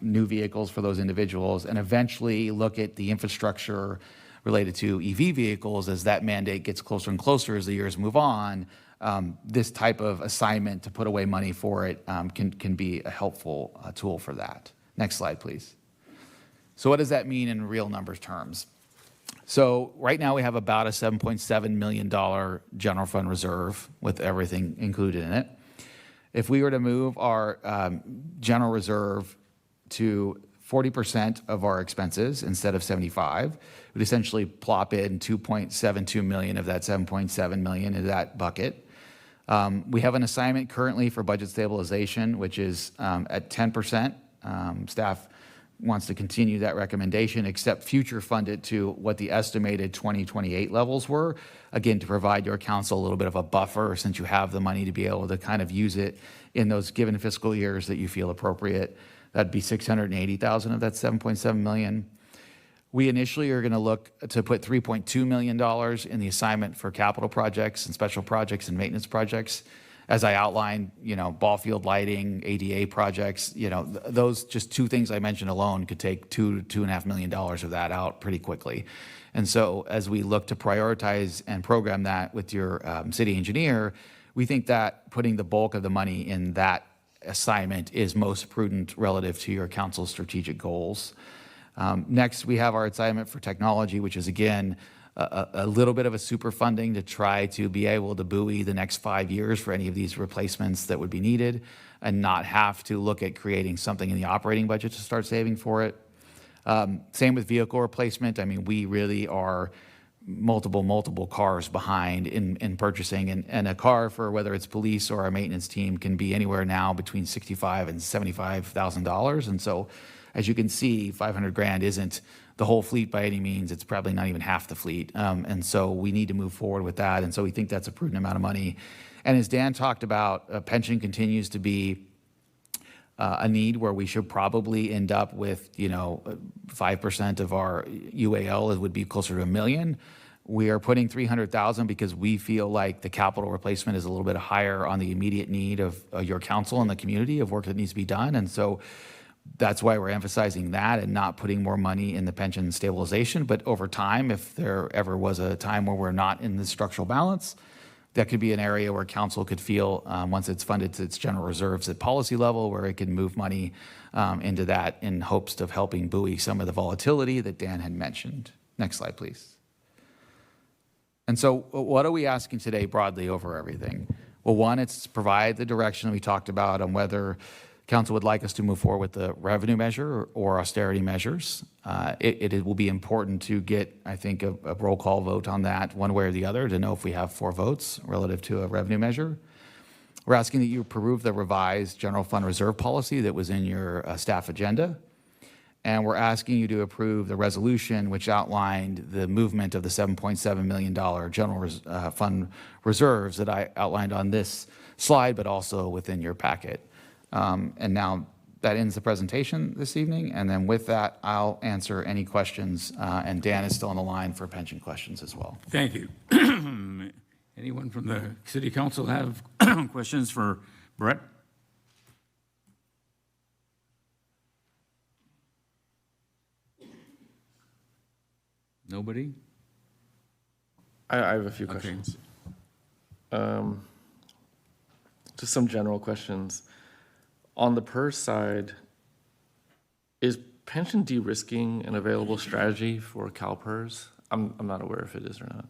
new vehicles for those individuals, and eventually look at the infrastructure related to EV vehicles as that mandate gets closer and closer as the years move on. This type of assignment to put away money for it can be a helpful tool for that. Next slide, please. So what does that mean in real numbers terms? So right now we have about a $7.7 million general fund reserve with everything included in it. If we were to move our general reserve to 40% of our expenses instead of 75, we'd essentially plop in 2.72 million of that 7.7 million into that bucket. We have an assignment currently for budget stabilization, which is at 10%. Staff wants to continue that recommendation, except future fund it to what the estimated 2028 levels were, again, to provide your council a little bit of a buffer since you have the money to be able to kind of use it in those given fiscal years that you feel appropriate. That'd be 680,000 of that 7.7 million. We initially are going to look to put $3.2 million in the assignment for capital projects and special projects and maintenance projects. As I outlined, ball field lighting, ADA projects, those just 2 things I mentioned alone could take $2.5 million of that out pretty quickly. And so as we look to prioritize and program that with your city engineer, we think that putting the bulk of the money in that assignment is most prudent relative to your council's strategic goals. Next, we have our assignment for technology, which is, again, a little bit of a super funding to try to be able to buoy the next 5 years for any of these replacements that would be needed and not have to look at creating something in the operating budget to start saving for it. Same with vehicle replacement. I mean, we really are multiple cars behind in purchasing, and a car for whether it's police or our maintenance team can be anywhere now between $65,000 and $75,000. And so as you can see, 500 grand isn't the whole fleet by any means. It's probably not even half the fleet. And so we need to move forward with that. And so we think that's a prudent amount of money. And as Dan talked about, pension continues to be a need where we should probably end up with, 5% of our UAL would be closer to $1 million. We are putting 300,000 because we feel like the capital replacement is a little bit higher on the immediate need of your council and the community of work that needs to be done. And so that's why we're emphasizing that and not putting more money in the pension stabilization. But over time, if there ever was a time where we're not in the structural balance, that could be an area where council could feel, once it's funded to its general reserves at policy level, where it can move money into that in hopes of helping buoy some of the volatility that Dan had mentioned. Next slide, please. And so what are we asking today broadly over everything? Well, one, it's to provide the direction we talked about on whether council would like us to move forward with the revenue measure or austerity measures. It will be important to get, I think, a roll call vote on that one way or the other to know if we have 4 votes relative to a revenue measure. We're asking that you approve the revised general fund reserve policy that was in your staff agenda. And we're asking you to approve the resolution which outlined the movement of the $7.7 million general fund reserves that I outlined on this slide, but also within your packet. And now that ends the presentation this evening. And then with that, I'll answer any questions. And Dan is still on the line for pension questions as well. Thank you. Anyone from the city council have questions for Brett? Nobody? I have a few questions. Just some general questions. On the PERS side, is pension de-risking an available strategy for CalPERS? I'm not aware if it is or not.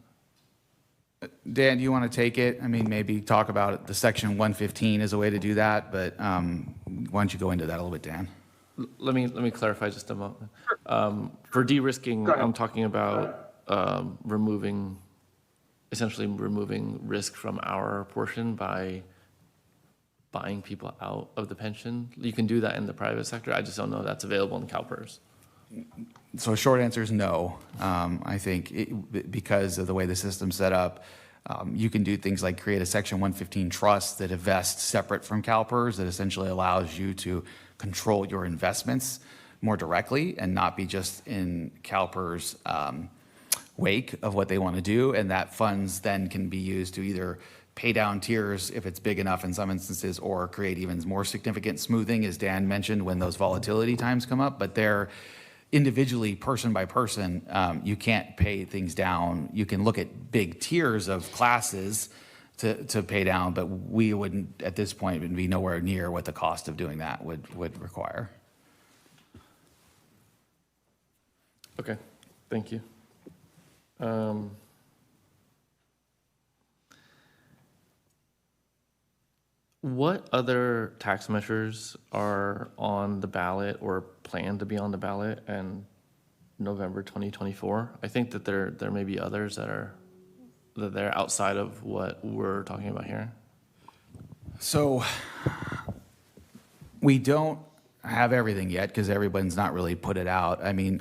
Dan, do you want to take it? I mean, maybe talk about the section 115 as a way to do that, but why don't you go into that a little bit, Dan? Let me clarify just a moment. For de-risking, I'm talking about essentially removing risk from our portion by buying people out of the pension. You can do that in the private sector. I just don't know if that's available in CalPERS. So short answer is no. I think because of the way the system's set up, you can do things like create a Section 115 trust that invests separate from CalPERS that essentially allows you to control your investments more directly and not be just in CalPERS' wake of what they want to do. And that funds then can be used to either pay down tiers if it's big enough in some instances or create even more significant smoothing, as Dan mentioned, when those volatility times come up. But they're individually, person by person, you can't pay things down. You can look at big tiers of classes to pay down, but we wouldn't, at this point, would be nowhere near what the cost of doing that would require. Okay, thank you. What other tax measures are on the ballot or plan to be on the ballot in November 2024? I think that there may be others that they're outside of what we're talking about here. So we don't have everything yet because everyone's not really put it out. I mean,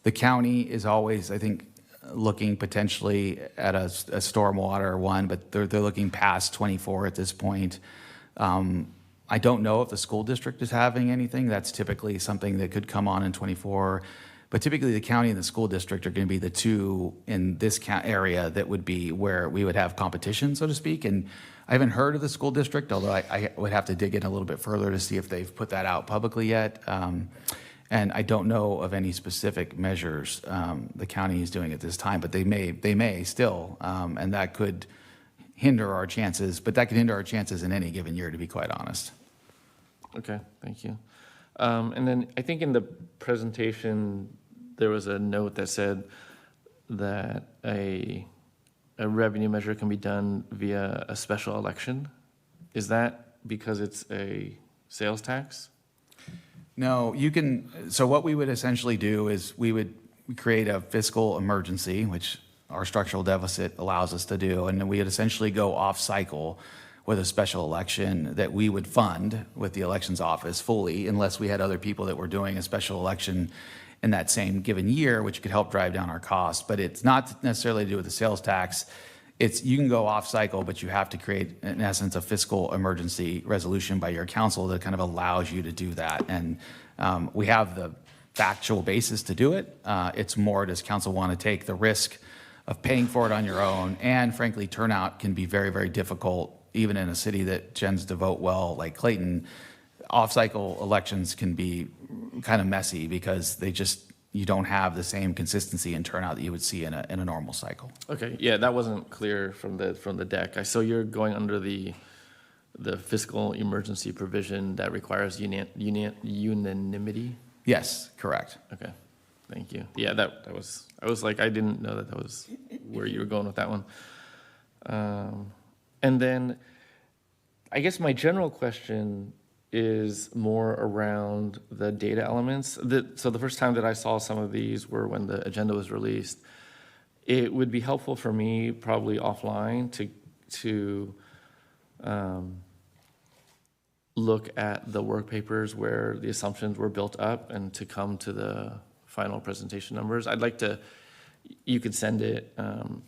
the county is always, I think, looking potentially at a stormwater one, but they're looking past 24 at this point. I don't know if the school district is having anything. That's typically something that could come on in 24. But typically the county and the school district are going to be the two in this area that would be where we would have competition, so to speak. And I haven't heard of the school district, although I would have to dig in a little bit further to see if they've put that out publicly yet. And I don't know of any specific measures the county is doing at this time, but they may still, and that could hinder our chances. But that could hinder our chances in any given year, to be quite honest. Okay, thank you. And then I think in the presentation, there was a note that said that a revenue measure can be done via a special election. Is that because it's a sales tax? No, you can. So what we would essentially do is we would create a fiscal emergency, which our structural deficit allows us to do, and then we would essentially go off cycle with a special election that we would fund with the elections office fully, unless we had other people that were doing a special election in that same given year, which could help drive down our costs. But it's not necessarily to do with the sales tax. It's you can go off cycle, but you have to create, in essence, a fiscal emergency resolution by your council that kind of allows you to do that. And we have the factual basis to do it. It's more, does council want to take the risk of paying for it on your own? And frankly, turnout can be very, very difficult, even in a city that tends to vote well, like Clayton. Off-cycle elections can be kind of messy because you don't have the same consistency and turnout that you would see in a normal cycle. Okay, yeah, that wasn't clear from the deck. I saw you're going under the fiscal emergency provision that requires unanimity. Yes, correct. Okay, thank you. Yeah, that was, I was like, I didn't know that was where you were going with that one. And then I guess my general question is more around the data elements. So the first time that I saw some of these were when the agenda was released. It would be helpful for me, probably offline, to look at the work papers where the assumptions were built up and to come to the final presentation numbers. I'd like to, you could send it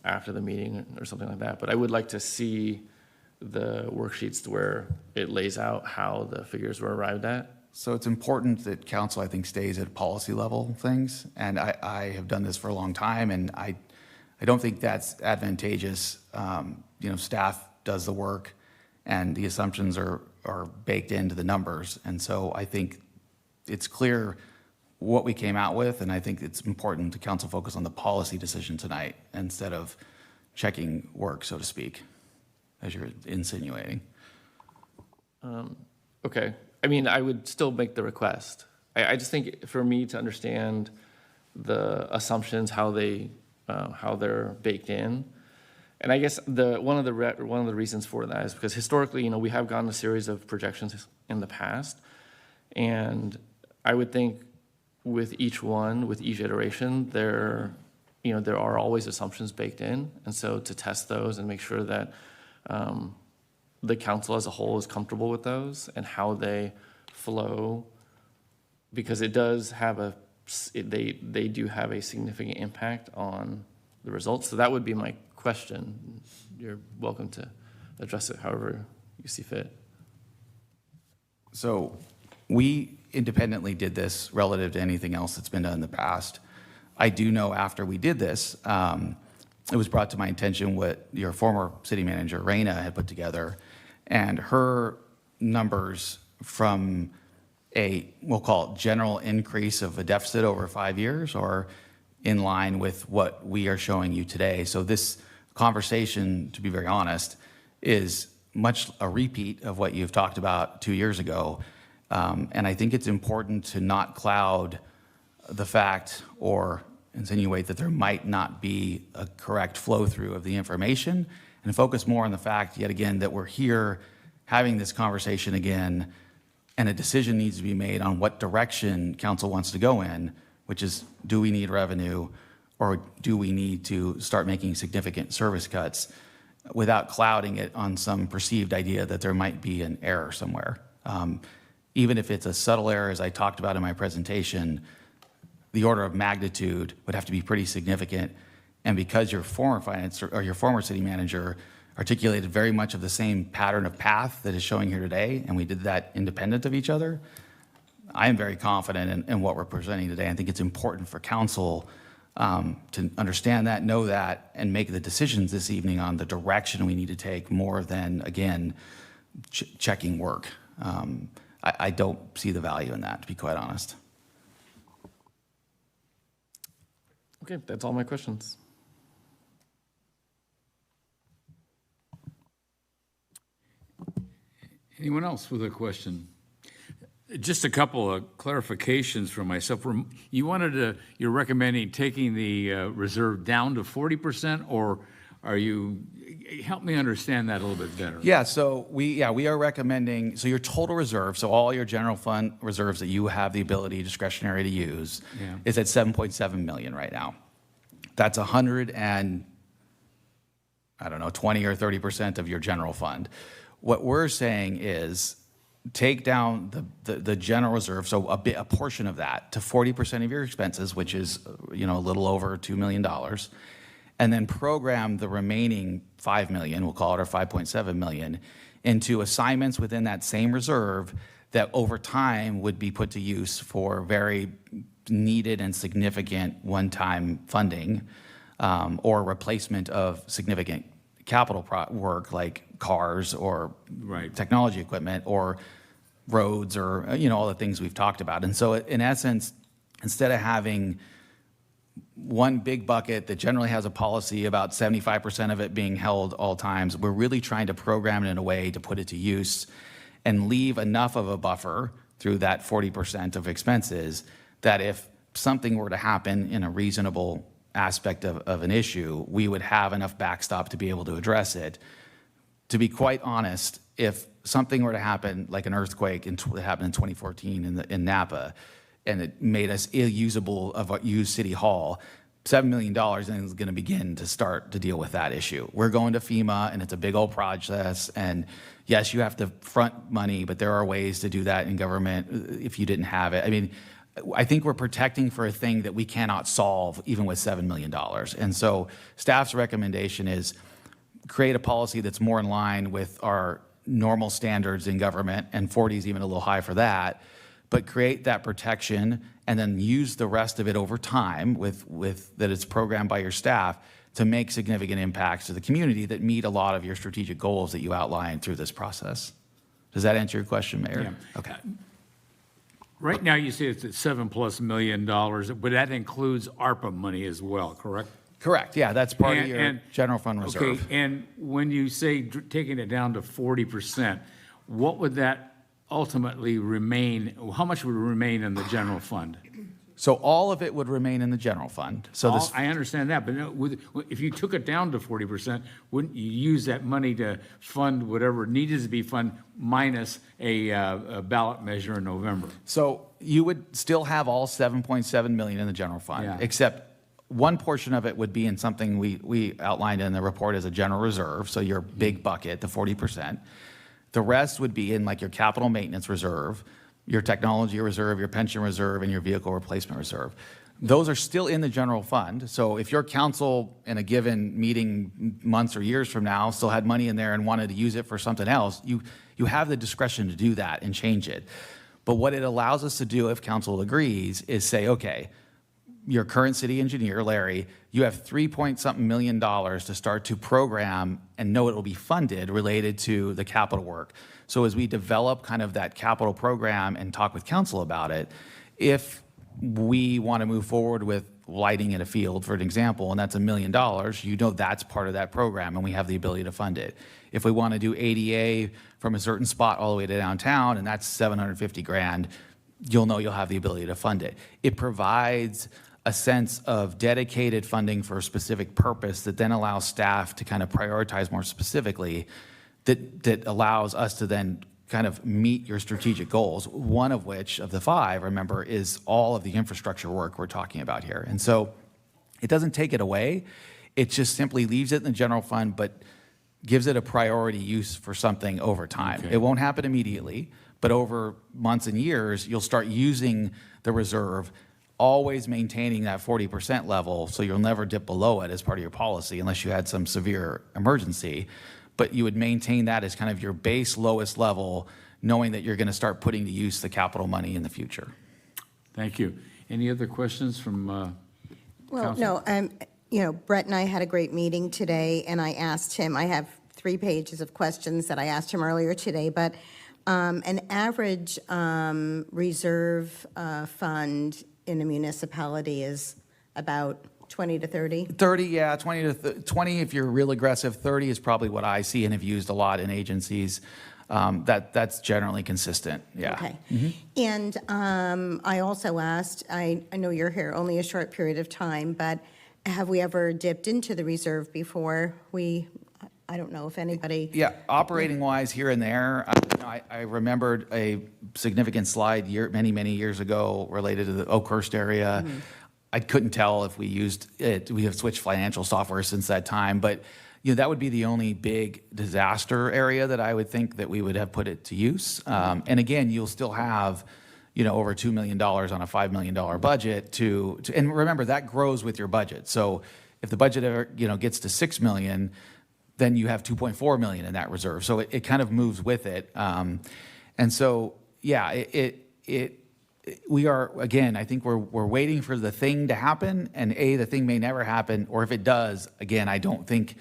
after the meeting or something like that, but I would like to see the worksheets where it lays out how the figures were arrived at. So it's important that council, I think, stays at policy level things. And I have done this for a long time, and I don't think that's advantageous. Staff does the work, and the assumptions are baked into the numbers. And so I think it's clear what we came out with, and I think it's important to council focus on the policy decision tonight instead of checking work, so to speak, as you're insinuating. Okay. I mean, I would still make the request. I just think for me to understand the assumptions, how they're baked in. And I guess one of the reasons for that is because historically, we have gotten a series of projections in the past, and I would think with each iteration, there are always assumptions baked in, and so to test those and make sure that the council as a whole is comfortable with those and how they flow, because it does have they do have a significant impact on the results. So that would be my question. You're welcome to address it however you see fit. So we independently did this relative to anything else that's been done in the past. I do know after we did this, it was brought to my attention what your former city manager, Raina, had put together, and her numbers from we'll call it general increase of a deficit over 5 years, or in line with what we are showing you today. So this conversation, to be very honest, is much a repeat of what you've talked about 2 years ago. And I think it's important to not cloud the fact or insinuate that there might not be a correct flow through of the information, and focus more on the fact, yet again, that we're here having this conversation again, and a decision needs to be made on what direction council wants to go in, which is, do we need revenue, or do we need to start making significant service cuts, without clouding it on some perceived idea that there might be an error somewhere. Even if it's a subtle error, as I talked about in my presentation, the order of magnitude would have to be pretty significant. And because your former city manager articulated very much of the same pattern of path that is showing here today, and we did that independent of each other, I am very confident in what we're presenting today. I think it's important for council to understand that, know that, and make the decisions this evening on the direction we need to take, more than, again, checking work. I don't see the value in that, to be quite honest. Okay, that's all my questions. Anyone else with a question? Just a couple of clarifications for myself. You're recommending taking the reserve down to 40%, or help me understand that a little bit better. Yeah, so we are recommending, so your total reserve, so all your general fund reserves that you have the ability discretionary to use, is at 7.7 million right now. That's 20 or 30% of your general fund. What we're saying is take down the general reserve, so a portion of that, to 40% of your expenses, which is a little over $2 million, and then program the remaining 5 million, we'll call it, or 5.7 million, into assignments within that same reserve that over time would be put to use for very needed and significant one-time funding, or replacement of significant capital work like cars or technology equipment or roads, or all the things we've talked about. And so in essence, instead of having one big bucket that generally has a policy about 75% of it being held all times, we're really trying to program it in a way to put it to use and leave enough of a buffer through that 40% of expenses that if something were to happen in a reasonable aspect of an issue, we would have enough backstop to be able to address it, to be quite honest, if something were to happen, like an earthquake that happened in 2014 in Napa, and it made us ill-usable of a used City Hall, $7 million is going to begin to start to deal with that issue. We're going to FEMA, and it's a big old process. And yes, you have to front money, but there are ways to do that in government if you didn't have it. I mean, I think we're protecting for a thing that we cannot solve even with $7 million. And so staff's recommendation is create a policy that's more in line with our normal standards in government, and 40 is even a little high for that, but create that protection and then use the rest of it over time with that it's programmed by your staff to make significant impacts to the community that meet a lot of your strategic goals that you outlined through this process. Does that answer your question, Mayor? Yeah. Okay. Right now, you say it's at $7+ million, but that includes ARPA money as well, correct? Correct. Yeah, that's part of And- your and- general fund reserve. Okay, and when you say taking it down to 40%, what would that ultimately remain, how much would remain in the general fund? So all of it would remain in the general fund. So this, I understand that, but if you took it down to 40%, wouldn't you use that money to fund whatever needed to be funded minus a ballot measure in November? so you would still have all 7.7 million in the general fund, Yeah. except one portion of it would be in something we outlined in the report as a general reserve. So your big bucket, the 40%. The rest would be in like your capital maintenance reserve, your technology reserve, your pension reserve, and your vehicle replacement reserve. Those are still in the general fund. So if your council in a given meeting months or years from now still had money in there and wanted to use it for something else, you have the discretion to do that and change it. But what it allows us to do, if council agrees, is say, okay, your current city engineer, Larry, you have $3-point-something million to start to program and know it will be funded related to the capital work. So as we develop kind of that capital program and talk with council about it, if we want to move forward with lighting in a field, for an example, and that's $1 million, you know that's part of that program and we have the ability to fund it. If we want to do ADA from a certain spot all the way to downtown, and that's $750,000, you'll know you'll have the ability to fund it. It provides a sense of dedicated funding for a specific purpose that then allows staff to kind of prioritize more specifically, that allows us to then kind of meet your strategic goals, one of which, of the 5, remember, is all of the infrastructure work we're talking about here. And so it doesn't take it away. It just simply leaves it in the general fund, but gives it a priority use for something over time. Okay. It won't happen immediately, but over months and years, you'll start using the reserve, always maintaining that 40% level, so you'll never dip below it as part of your policy unless you had some severe emergency. But you would maintain that as kind of your base lowest level, knowing that you're going to start putting to use the capital money in the future. Thank you. Any other questions from Well, council? no, Brett and I had a great meeting today, and I asked him, I have 3 pages of questions that I asked him earlier today, but an average reserve fund in a municipality is about 20 to 30? 30, yeah, 20 if you're real aggressive. 30 is probably what I see and have used a lot in agencies. That's generally consistent, yeah. Okay. And I also asked, I know you're here only a short period of time, but have we ever dipped into the reserve before? I don't know if anybody. Yeah, operating wise here and there, I remembered a significant slide many years ago related to the Oakhurst area. I couldn't tell if we used it. We have switched financial software since that time, but that would be the only big disaster area that I would think that we would have put it to use. And again, you'll still have over $2 million on a $5 million budget to and remember that grows with your budget. So if the budget ever gets to $6 million, then you have $2.4 million in that reserve. So it kind of moves with it. And so, yeah, we are, again, I think we're waiting for the thing to happen, and the thing may never happen, or if it does, again, I don't think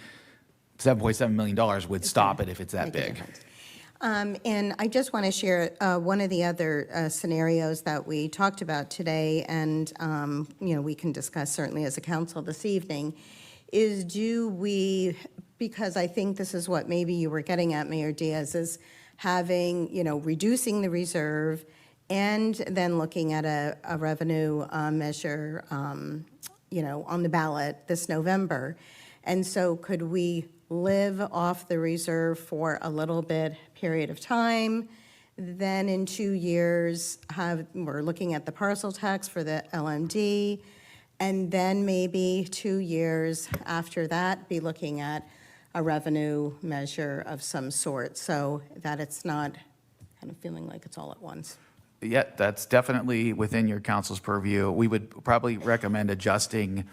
$7.7 million would stop it if it's that Make a big. difference. And I just want to share one of the other scenarios that we talked about today, and we can discuss certainly as a council this evening, is because I think this is what maybe you were getting at, Mayor Diaz, is having, reducing the reserve and then looking at a revenue measure, on the ballot this November. And so could we live off the reserve for a little bit period of time. Then in 2 years, we're looking at the parcel tax for the LMD. And then maybe 2 years after that, be looking at a revenue measure of some sort, so that it's not kind of feeling like it's all at once. Yeah, that's definitely within your council's purview. We would probably recommend adjusting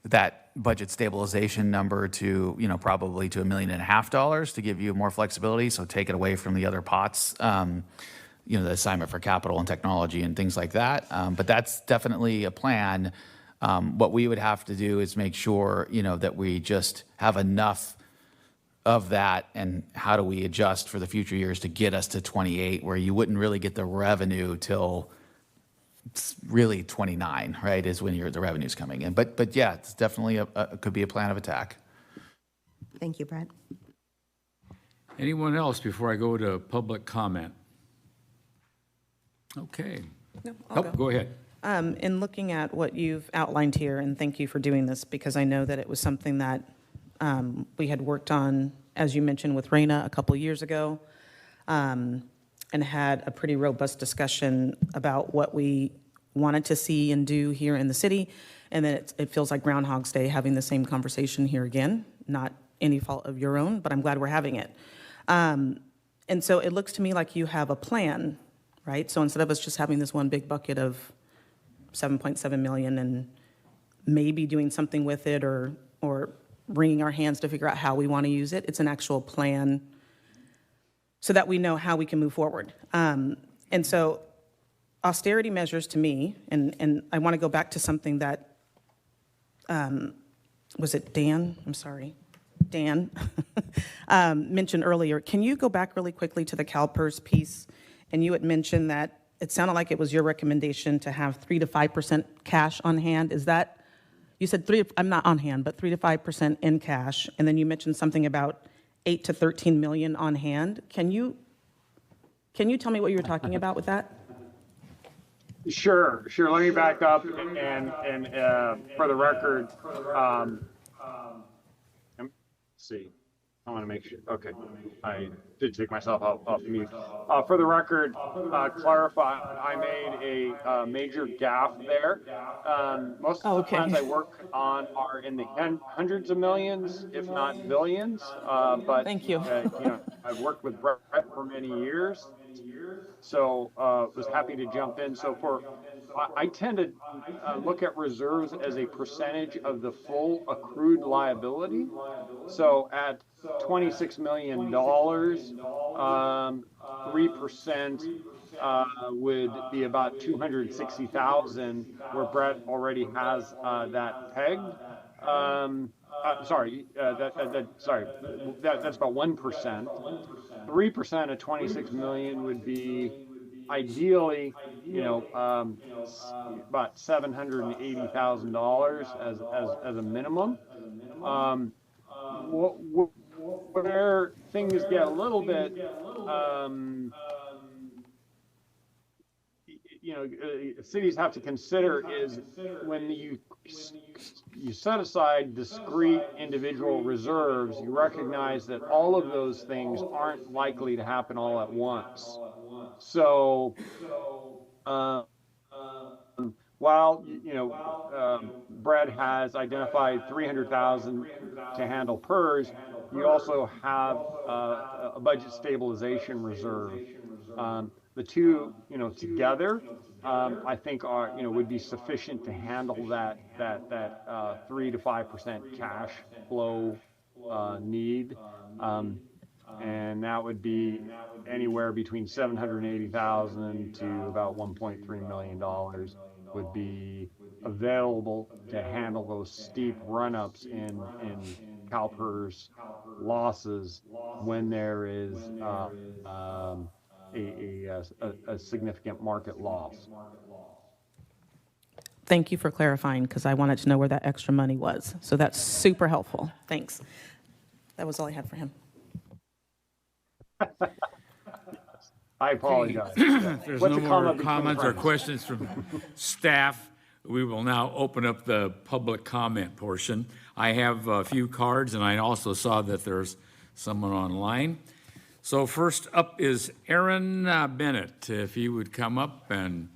that budget stabilization number to, probably to $1.5 million to give you more flexibility. So take it away from the other pots, the assignment for capital and technology and things like that. But that's definitely a plan. What we would have to do is make sure, that we just have enough of that, and how do we adjust for the future years to get us to 28, where you wouldn't really get the revenue till really 29, right, is when the revenue's coming in. But yeah, it's definitely could be a plan of attack. Thank you, Brett. Anyone else before I go to public comment? Okay. No, I'll go. Go ahead. In looking at what you've outlined here, and thank you for doing this, because I know that it was something that we had worked on, as you mentioned, with Raina a couple years ago, and had a pretty robust discussion about what we wanted to see and do here in the city. And then it feels like Groundhog's Day having the same conversation here again, not any fault of your own, but I'm glad we're having it. And so it looks to me like you have a plan, right? So instead of us just having this one big bucket of 7.7 million and maybe doing something with it or wringing our hands to figure out how we want to use it, it's an actual plan so that we know how we can move forward. And so austerity measures to me, and I want to go back to something that, was it Dan? I'm sorry. Dan mentioned earlier. Can you go back really quickly to the CalPERS piece? And you had mentioned that it sounded like it was your recommendation to have 3 to 5% cash on hand. Is that, you said I'm not on hand, but 3 to 5% in cash. And then you mentioned something about 8 to 13 million on hand. Can you tell me what you were talking about with that? Sure. Let me back up and for the record, let's see. I want to make sure. Okay, I did take myself off mute. For the record, clarify, I made a major gaffe there. Most of the plans I work on are in the hundreds of millions, if not billions. But thank you. I've worked with Brett for many years, so was happy to jump in. So I tend to look at reserves as a percentage of the full accrued liability. So at $26 million, 3% would be about 260,000, where Brett already has that pegged. That's about 1%. 3% of 26 million would be ideally, about $780,000 as a minimum. Where things get a little bit, cities have to consider is when you set aside discrete individual reserves, you recognize that all of those things aren't likely to happen all at once. So, while Brad has identified 300,000 to handle PERS, you also have a budget stabilization reserve. The two, together, I think are would be sufficient to handle that 3 to 5% cash flow need. And that would be anywhere between 780,000 to about $1.3 million would be available to handle those steep run-ups in CalPERS losses when there is a significant market loss. Thank you for clarifying, because I wanted to know where that extra money was. So that's super helpful. Thanks. That was all I had for him. I apologize. If there's What's no a comma more between comments or friends? questions from staff, we will now open up the public comment portion. I have a few cards, and I also saw that there's someone online. So first up is Aaron Bennett. If you would come up and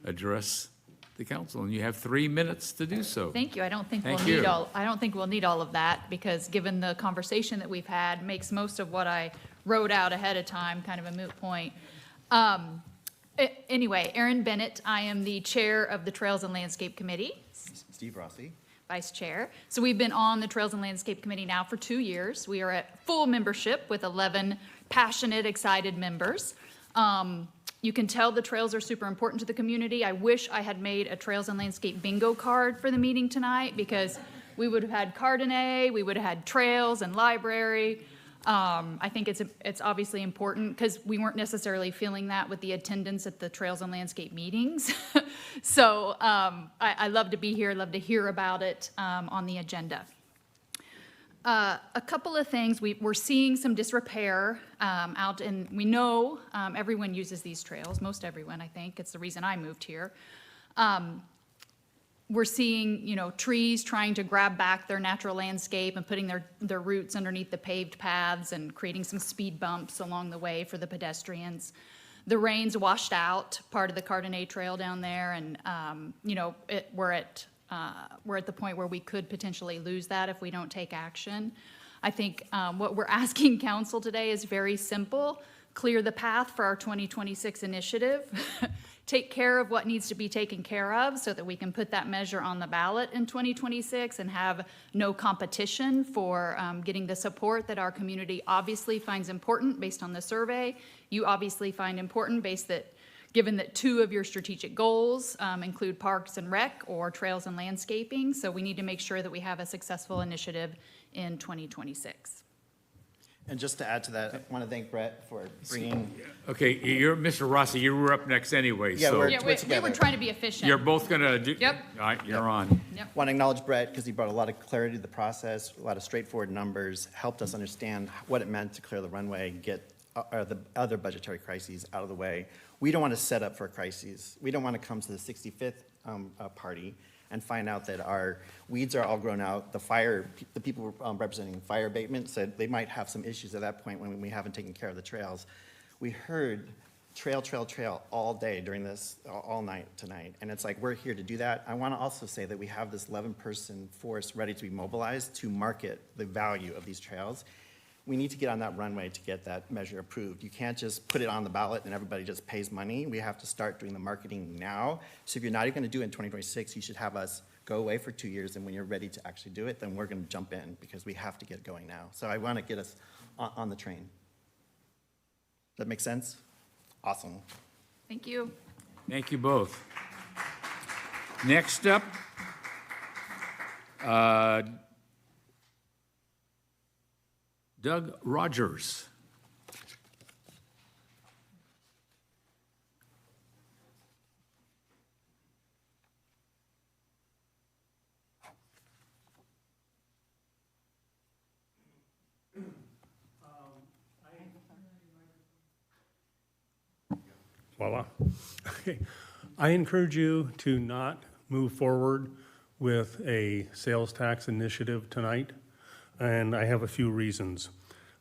address the council, and you have 3 minutes to do so. Thank you. I don't think Thank we'll you. need all, I don't think we'll need all of that, because given the conversation that we've had, makes most of what I wrote out ahead of time kind of a moot point. Anyway, Aaron Bennett, I am the chair of the Trails and Landscape Committee, Steve Rossi. vice chair. So we've been on the Trails and Landscape Committee now for 2 years. We are at full membership with 11 passionate, excited members. You can tell the trails are super important to the community. I wish I had made a Trails and Landscape bingo card for the meeting tonight, because we would have had Cardenet, we would have had trails and library. I think it's obviously important, because we weren't necessarily feeling that with the attendance at the Trails and Landscape meetings. So I love to be here, love to hear about it on the agenda. A couple of things, we're seeing some disrepair out in, we know everyone uses these trails, most everyone, I think. It's the reason I moved here. We're seeing, trees trying to grab back their natural landscape and putting their roots underneath the paved paths and creating some speed bumps along the way for the pedestrians. The rains washed out part of the Cardenet Trail down there, and, we're at the point where we could potentially lose that if we don't take action. I think what we're asking council today is very simple. Clear the path for our 2026 initiative. Take care of what needs to be taken care of so that we can put that measure on the ballot in 2026 and have no competition for getting the support that our community obviously finds important based on the survey. You obviously find important given that 2 of your strategic goals include parks and rec or trails and landscaping. So we need to make sure that we have a successful initiative in 2026. And just to add to that, I want to thank Brett for bringing, Okay, Mr. Rossi, you were up next anyway, Yeah, so we're- Yeah, we together. were trying to be efficient. you're both gonna do. Yep. All right, you're on. Yep. want to acknowledge Brett because he brought a lot of clarity to the process, a lot of straightforward numbers, helped us understand what it meant to clear the runway, get the other budgetary crises out of the way. We don't want to set up for crises. We don't want to come to the 65th party and find out that our weeds are all grown out. The people representing fire abatement said they might have some issues at that point when we haven't taken care of the trails. We heard trail, trail, trail all day during this, all night tonight. And it's like, we're here to do that. I want to also say that we have this 11-person force ready to be mobilized to market the value of these trails. We need to get on that runway to get that measure approved. You can't just put it on the ballot and everybody just pays money. We have to start doing the marketing now. So if you're not even going to do it in 2026, you should have us go away for 2 years, and when you're ready to actually do it, then we're going to jump in, because we have to get going now. So I want to get us on the train. Does that make sense? Awesome. Thank you. Thank you both. Next up, Doug Rogers. Voila. Okay. I encourage you to not move forward with a sales tax initiative tonight, and I have a few reasons.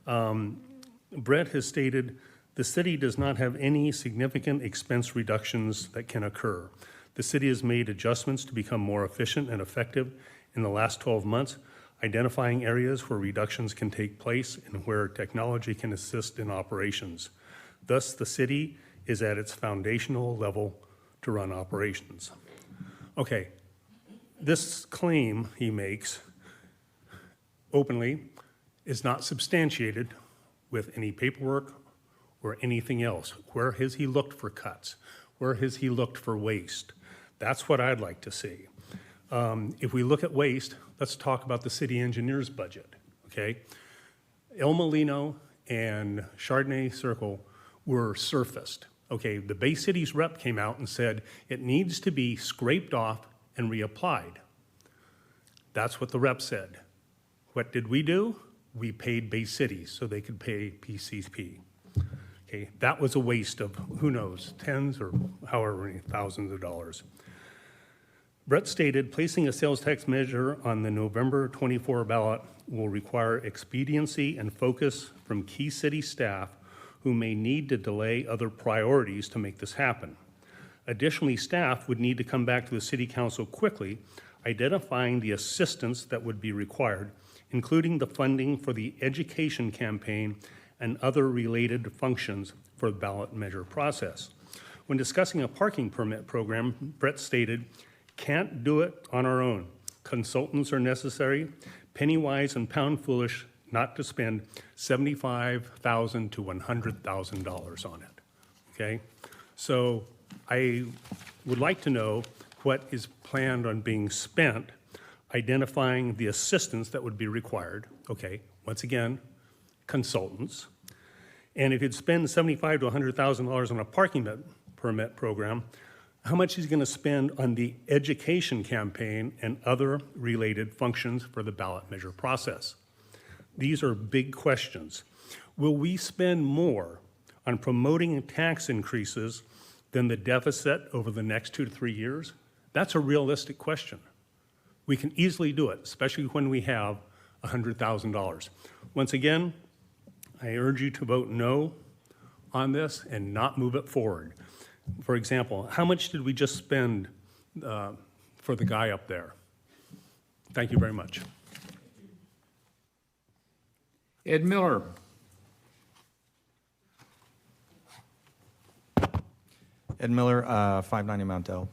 Brett has stated the city does not have any significant expense reductions that can occur. The city has made adjustments to become more efficient and effective in the last 12 months, identifying areas where reductions can take place and where technology can assist in operations. Thus, the city is at its foundational level to run operations. Okay, this claim he makes openly is not substantiated with any paperwork or anything else. Where has he looked for cuts? Where has he looked for waste? That's what I'd like to see. If we look at waste, let's talk about the city engineer's budget, okay? El Molino and Chardonnay Circle were surfaced. Okay, the Bay City's rep came out and said it needs to be scraped off and reapplied. That's what the rep said. What did we do? We paid Bay City so they could pay PCP. Okay, that was a waste of, who knows, tens or however many thousands of dollars. Brett stated, placing a sales tax measure on the November 24 ballot will require expediency and focus from key city staff who may need to delay other priorities to make this happen. Additionally, staff would need to come back to the city council quickly, identifying the assistance that would be required, including the funding for the education campaign and other related functions for the ballot measure process. When discussing a parking permit program, Brett stated, "Can't do it on our own. Consultants are necessary, penny wise and pound foolish not to spend $75,000 to $100,000 on it." Okay? So I would like to know what is planned on being spent, identifying the assistance that would be required. Okay, once again, consultants. And if you'd spend $75,000 to $100,000 on a parking permit program, how much is he going to spend on the education campaign and other related functions for the ballot measure process? These are big questions. Will we spend more on promoting tax increases than the deficit over the next 2 to 3 years? That's a realistic question. We can easily do it, especially when we have $100,000. Once again, I urge you to vote no on this and not move it forward. For example, how much did we just spend for the guy up there? Thank you very much. Ed Miller. Ed Miller, 590 Mount Dell.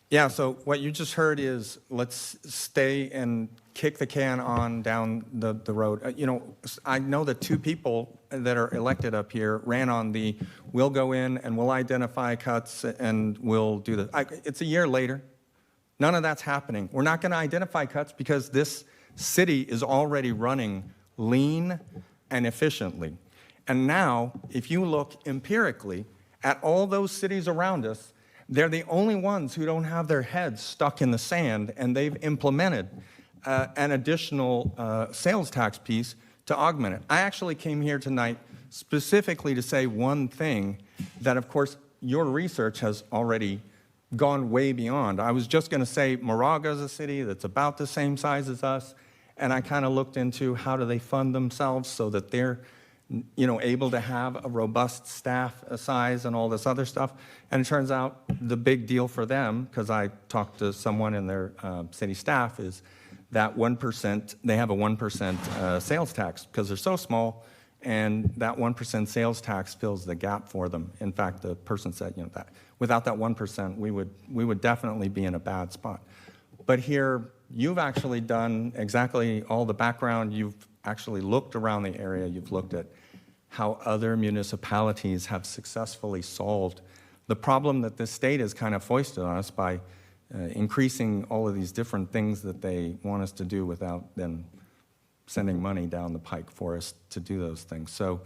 Yeah, so what you just heard is let's stay and kick the can on down the road. I know that 2 people that are elected up here ran on the we'll go in and we'll identify cuts and we'll do this. It's a year later. None of that's happening. We're not going to identify cuts because this city is already running lean and efficiently. And now, if you look empirically at all those cities around us, they're the only ones who don't have their heads stuck in the sand, and they've implemented an additional sales tax piece to augment it. I actually came here tonight specifically to say one thing that, of course, your research has already gone way beyond. I was just going to say Moraga is a city that's about the same size as us, and I kind of looked into how do they fund themselves so that they're able to have a robust staff size and all this other stuff. And it turns out the big deal for them, because I talked to someone in their city staff, is that 1%, they have a 1% sales tax because they're so small, and that 1% sales tax fills the gap for them. In fact, the person said, that without that 1%, we would definitely be in a bad spot. But here, you've actually done exactly all the background. You've actually looked around the area. You've looked at how other municipalities have successfully solved the problem that this state has kind of foisted on us by increasing all of these different things that they want us to do without then sending money down the pike for us to do those things. So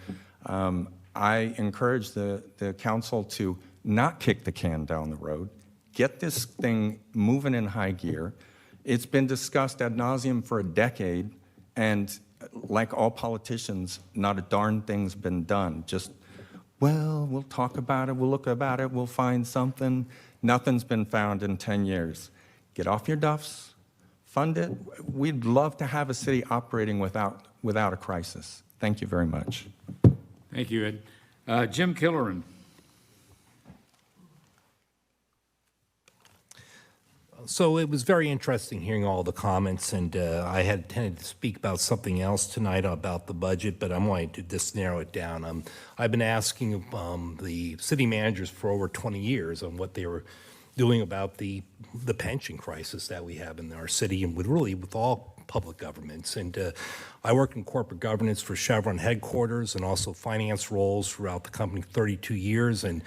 I encourage the council to not kick the can down the road, get this thing moving in high gear. It's been discussed ad nauseum for a decade, and like all politicians, not a darn thing's been done. Just, well, we'll talk about it, we'll look about it, we'll find something. Nothing's been found in 10 years. Get off your duffs, fund it. We'd love to have a city operating without a crisis. Thank you very much. Thank you, Ed. Jim Killeran. So it was very interesting hearing all the comments, and I had intended to speak about something else tonight about the budget, but I'm going to just narrow it down. I've been asking the city managers for over 20 years on what they were doing about the pension crisis that we have in our city and with all public governments. And I worked in corporate governance for Chevron headquarters and also finance roles throughout the company 32 years. And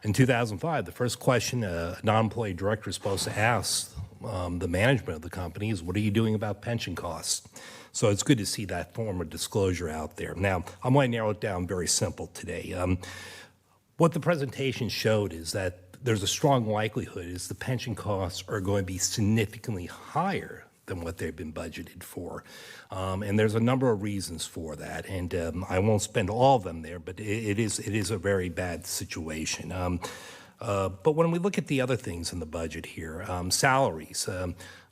in 2005, the first question a non-employee director is supposed to ask the management of the company is, what are you doing about pension costs? So it's good to see that form of disclosure out there. Now, I'm going to narrow it down very simple today. What the presentation showed is that there's a strong likelihood is the pension costs are going to be significantly higher than what they've been budgeted for. And there's a number of reasons for that. And I won't spend all of them there, but it is a very bad situation. But when we look at the other things in the budget here, salaries,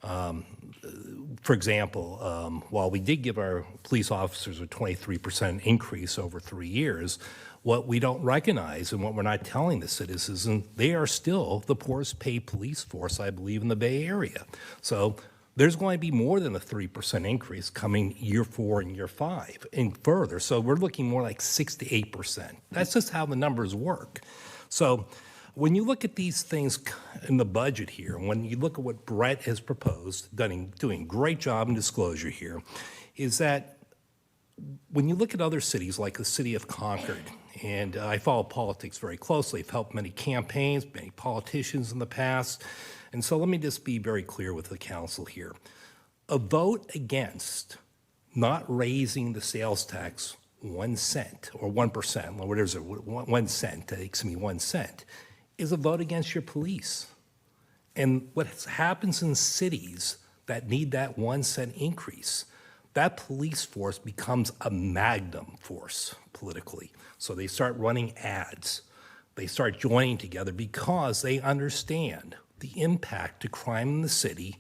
for example, while we did give our police officers a 23% increase over 3 years, what we don't recognize and what we're not telling the citizens, and they are still the poorest paid police force, I believe, in the Bay Area. So there's going to be more than a 3% increase coming year 4 and year 5 and further. So we're looking more like 6 to 8%. That's just how the numbers work. So when you look at these things in the budget here, and when you look at what Brett has proposed, doing a great job in disclosure here, is that when you look at other cities like the city of Concord, and I follow politics very closely, I've helped many campaigns, many politicians in the past, and so let me just be very clear with the council here. A vote against not raising the sales tax 1 cent or 1%, what is it, 1 cent, 1 cent, is a vote against your police. And what happens in cities that need that 1 cent increase, that police force becomes a magnum force politically. So they start running ads. They start joining together because they understand the impact to crime in the city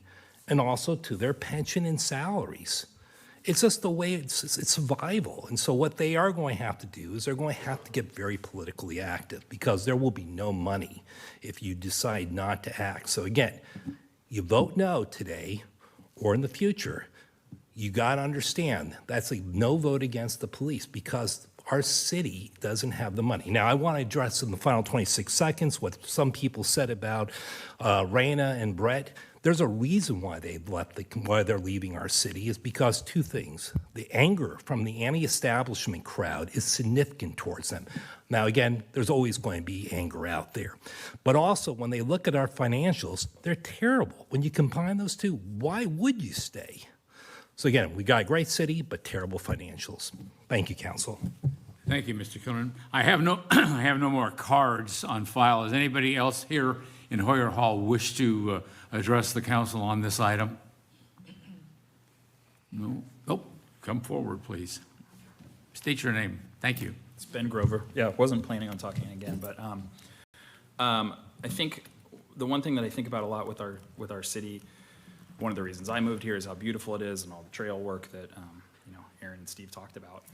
and also to their pension and salaries. It's just the way it's survival. And so what they are going to have to do is they're going to have to get very politically active because there will be no money if you decide not to act. So again, you vote no today or in the future, you got to understand that's a no vote against the police because our city doesn't have the money. Now, I want to address in the final 26 seconds what some people said about Raina and Brett. There's a reason why why they're leaving our city is because 2 things. The anger from the anti-establishment crowd is significant towards them. Now, again, there's always going to be anger out there. But also, when they look at our financials, they're terrible. When you combine those two, why would you stay? So again, we got a great city, but terrible financials. Thank you, council. Thank you, Mr. Killen. I have no more cards on file. Does anybody else here in Hoyer Hall wish to address the council on this item? No? Oh, come forward, please. State your name. Thank you. It's Ben Grover. Yeah, wasn't planning on talking again, but I think the one thing that I think about a lot with our city, one of the reasons I moved here is how beautiful it is and all the trail work that Aaron and Steve talked about.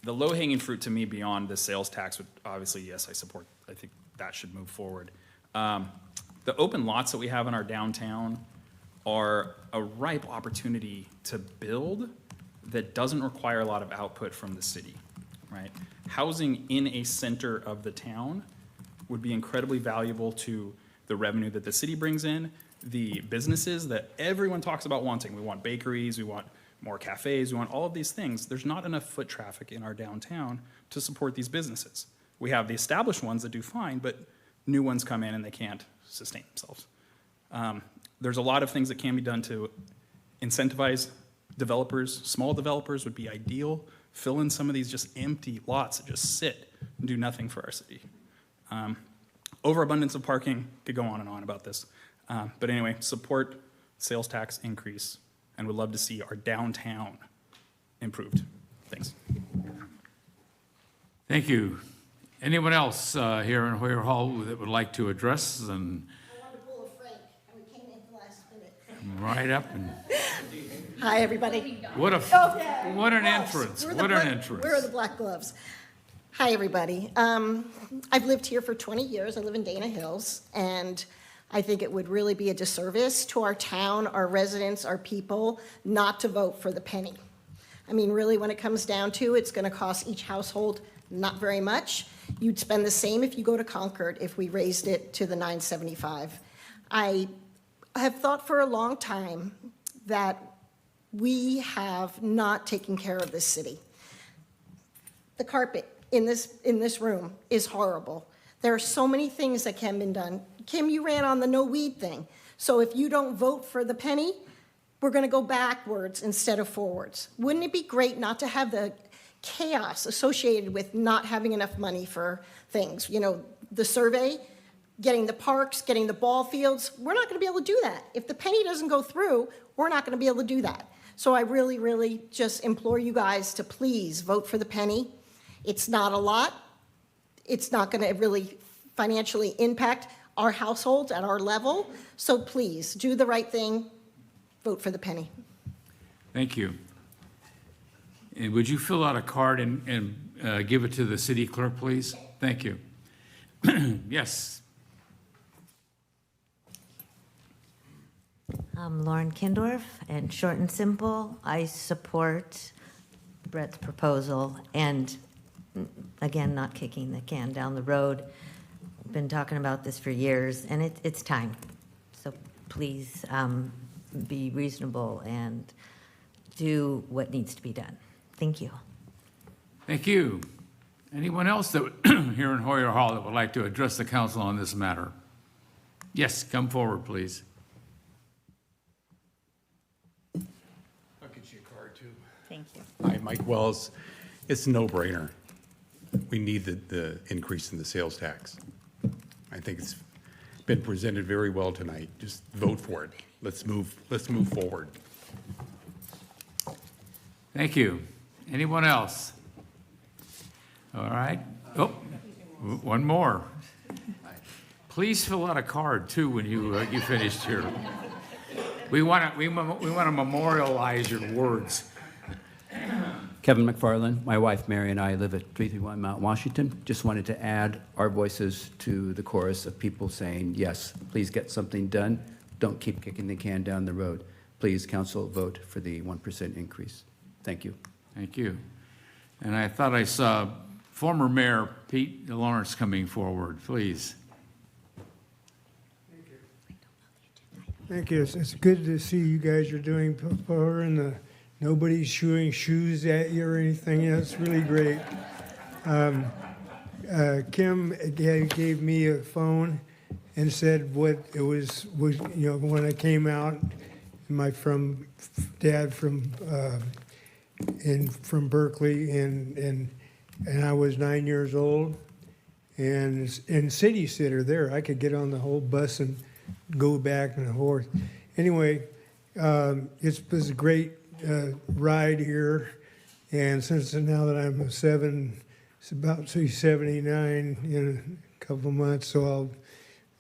The low-hanging fruit to me beyond the sales tax would obviously, yes, I support. I think that should move forward. The open lots that we have in our downtown are a ripe opportunity to build that doesn't require a lot of output from the city, right? Housing in a center of the town would be incredibly valuable to the revenue that the city brings in, the businesses that everyone talks about wanting. We want bakeries, we want more cafes, we want all of these things. There's not enough foot traffic in our downtown to support these businesses. We have the established ones that do fine, but new ones come in and they can't sustain themselves. There's a lot of things that can be done to incentivize developers. Small developers would be ideal. Fill in some of these just empty lots that just sit and do nothing for our city. Overabundance of parking, could go on and on about this. But anyway, support sales tax increase and would love to see our downtown improved. Thanks. Thank you. Anyone else here in Hoyer Hall that would like to address? And I wanted to pull a Frank, and we came in at the last minute. right up and Hi, everybody. what an entrance! What an entrance! Where are the black gloves? Hi, everybody. I've lived here for 20 years. I live in Dana Hills, and I think it would really be a disservice to our town, our residents, our people, not to vote for the penny. I mean, really, when it comes down to it, it's going to cost each household not very much. You'd spend the same if you go to Concord if we raised it to the $9.75. I have thought for a long time that we have not taken care of this city. The carpet in this room is horrible. There are so many things that can be done. Kim, you ran on the no weed thing. So if you don't vote for the penny, we're going to go backwards instead of forwards. Wouldn't it be great not to have the chaos associated with not having enough money for things? You know, the survey, getting the parks, getting the ball fields. We're not going to be able to do that. If the penny doesn't go through, we're not going to be able to do that. So I really, really just implore you guys to please vote for the penny. It's not a lot. It's not going to really financially impact our households at our level. So please, do the right thing, vote for the penny. Thank you. And would you fill out a card and give it to the city clerk, please? Thank you. Yes. I'm Lauren Kindorf, and short and simple, I support Brett's proposal, and again, not kicking the can down the road. We've been talking about this for years, and it's time. So please be reasonable and do what needs to be done. Thank you. Thank you. Anyone else that here in Hoyer Hall that would like to address the council on this matter? Yes, come forward, please. I'll get you a card, too. Thank you. Hi, Mike Wells. It's a no-brainer. We need the increase in the sales tax. I think it's been presented very well tonight. Just vote for it. Let's move forward. Thank you. Anyone else? All right. Oh, one more. Please fill out a card too when you finished here. We want to memorialize your words. Kevin McFarland, my wife Mary and I live at 331 Mount Washington. Just wanted to add our voices to the chorus of people saying, yes, please get something done. Don't keep kicking the can down the road. Please, council, vote for the 1% increase. Thank you. Thank you. And I thought I saw former Mayor Pete Lawrence coming forward. Please. Thank you. It's good to see you guys are doing power and nobody's shooing shoes at you or anything. That's really great. Kim gave me a phone and said what it was when I came out, from Berkeley, and I was 9 years old, and city sitter there. I could get on the whole bus and go back and forth. Anyway, it was a great ride here, and since now that I'm it's about 79 in a couple of months, so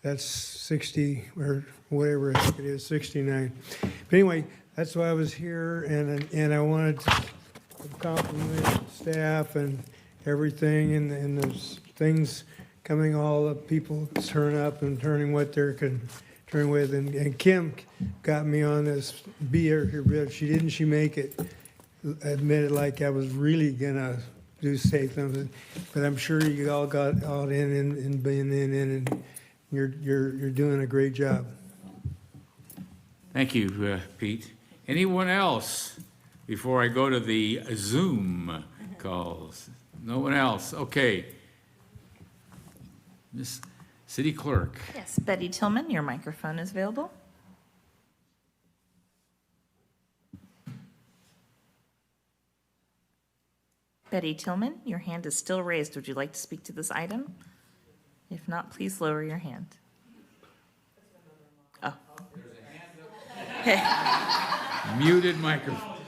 that's 60 or whatever I think it is, 69. But anyway, that's why I was here, and I wanted to compliment staff and everything, and there's things coming, all the people turn up and turning what they can turn with, and Kim got me on this beer here. She make it admitted like I was really gonna say something, but I'm sure you all got all in and being in, and you're doing a great job. Thank you, Pete. Anyone else before I go to the Zoom calls? No one else. Okay. Miss City Clerk. Yes, Betty Tillman, your microphone is available. Betty Tillman, your hand is still raised. Would you like to speak to this item? If not, please lower your hand. Oh. Okay. Muted microphone.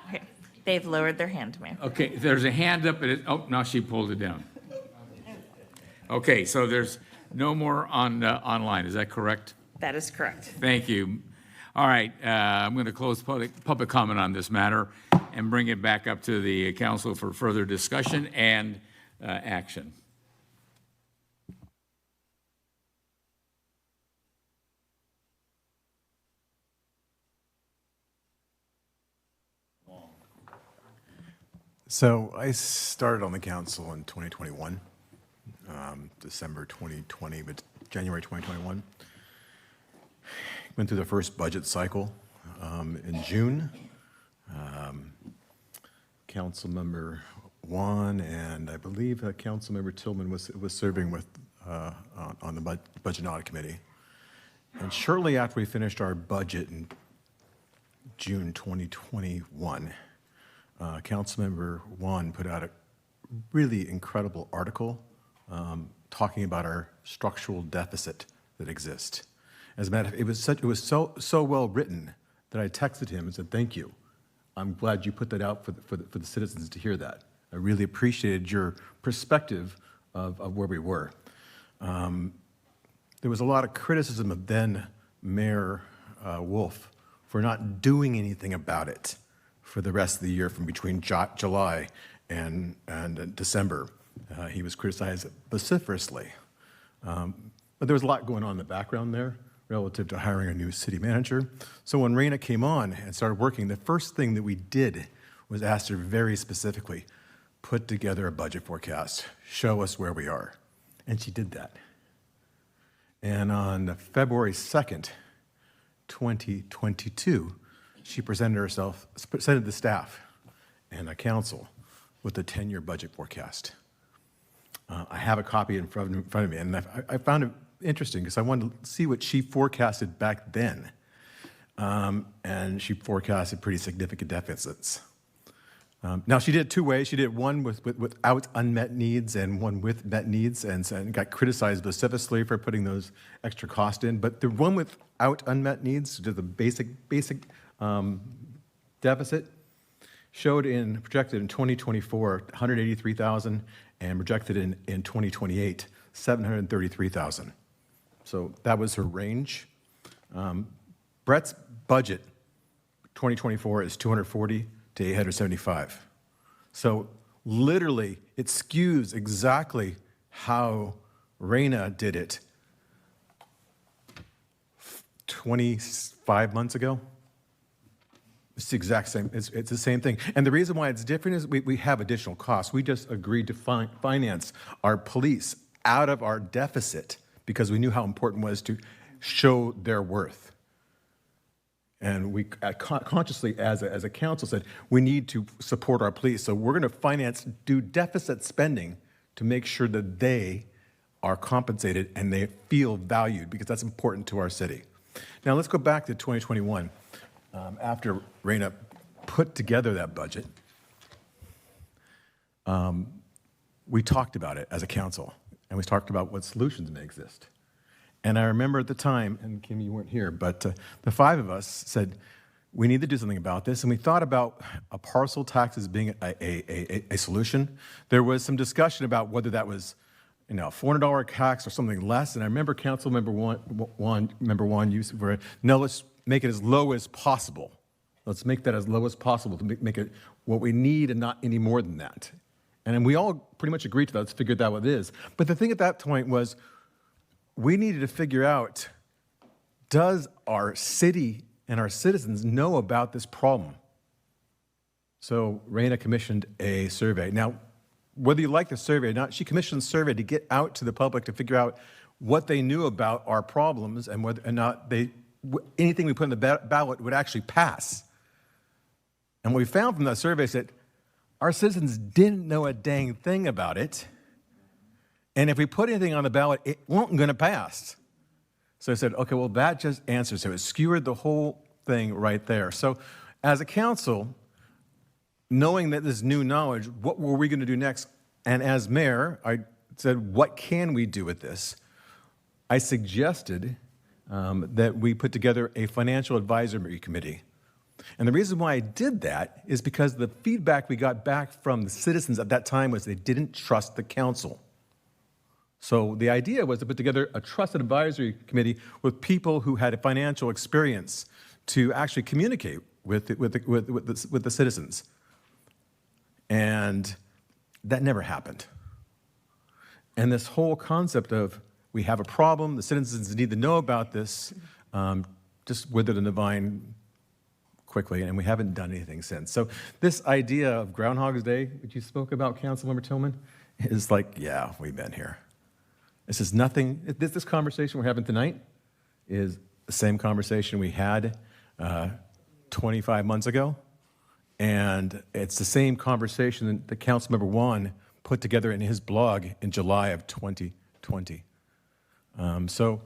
Okay. They've lowered their hand, ma'am. Okay, there's a hand up, now she pulled it down. Okay, so there's no more online, is that correct? That is correct. Thank you. All right, I'm going to close public comment on this matter and bring it back up to the council for further discussion and action. So I started on the council in 2021, December 2020, but January 2021. Went through the first budget cycle in June. Councilmember Juan and I believe Councilmember Tillman was serving with on the Budget and Audit Committee. And shortly after we finished our budget in June 2021, Councilmember Juan put out a really incredible article talking about our structural deficit that exists. As a matter of fact, it was so well written that I texted him and said, thank you. I'm glad you put that out for the citizens to hear that. I really appreciated your perspective of where we were. There was a lot of criticism of then Mayor Wolf for not doing anything about it for the rest of the year from between July and December. He was criticized vociferously. But there was a lot going on in the background there relative to hiring a new city manager. So when Raina came on and started working, the first thing that we did was ask her very specifically, put together a budget forecast, show us where we are. And she did that. And on February 2nd, 2022, she presented the staff and the council with a 10-year budget forecast. I have a copy in front of me, and I found it interesting because I wanted to see what she forecasted back then. And she forecasted pretty significant deficits. Now, she did it two ways. She did one without unmet needs and one with met needs, and got criticized vociferously for putting those extra costs in. But the one without unmet needs, the basic deficit, projected in 2024, 183,000, and projected in 2028, 733,000. So that was her range. Brett's budget, 2024, is 240 to 875. So literally, it skews exactly how Raina did it 25 months ago. It's the exact same, it's the same thing. And the reason why it's different is we have additional costs. We just agreed to finance our police out of our deficit because we knew how important it was to show their worth. And we consciously, as a council, said we need to support our police. So we're going to do deficit spending to make sure that they are compensated and they feel valued, because that's important to our city. Now let's go back to 2021. After Raina put together that budget, we talked about it as a council, and we talked about what solutions may exist. And I remember at the time, and Kim, you weren't here, but the five of us said, we need to do something about this. And we thought about a parcel tax as being a solution. There was some discussion about whether that was, a $400 tax or something less. And I remember Council Member One used for, no, let's make it as low as possible. Let's make that as low as possible to make it what we need and not any more than that. And then we all pretty much agreed to that. Let's figure out what it is. But the thing at that point was, we needed to figure out, does our city and our citizens know about this problem? So Raina commissioned a survey. Now, whether you like the survey or not, she commissioned a survey to get out to the public to figure out what they knew about our problems and whether or not anything we put in the ballot would actually pass. And what we found from that survey is that our citizens didn't know a dang thing about it. And if we put anything on the ballot, it wasn't going to pass. So I said, okay, well, that just answers it. It skewered the whole thing right there. So as a council, knowing that this new knowledge, what were we going to do next? And as mayor, I said, what can we do with this? I suggested that we put together a financial advisory committee. And the reason why I did that is because the feedback we got back from the citizens at that time was they didn't trust the council. So the idea was to put together a trusted advisory committee with people who had a financial experience to actually communicate with the citizens. And that never happened. And this whole concept of we have a problem, the citizens need to know about this, just withered in the vine quickly, and we haven't done anything since. So this idea of Groundhog's Day, which you spoke about, Councilmember Tillman, is like, yeah, we've been here. This is nothing, this conversation we're having tonight is the same conversation we had 25 months ago. And it's the same conversation that Councilmember Juan put together in his blog in July of 2020. So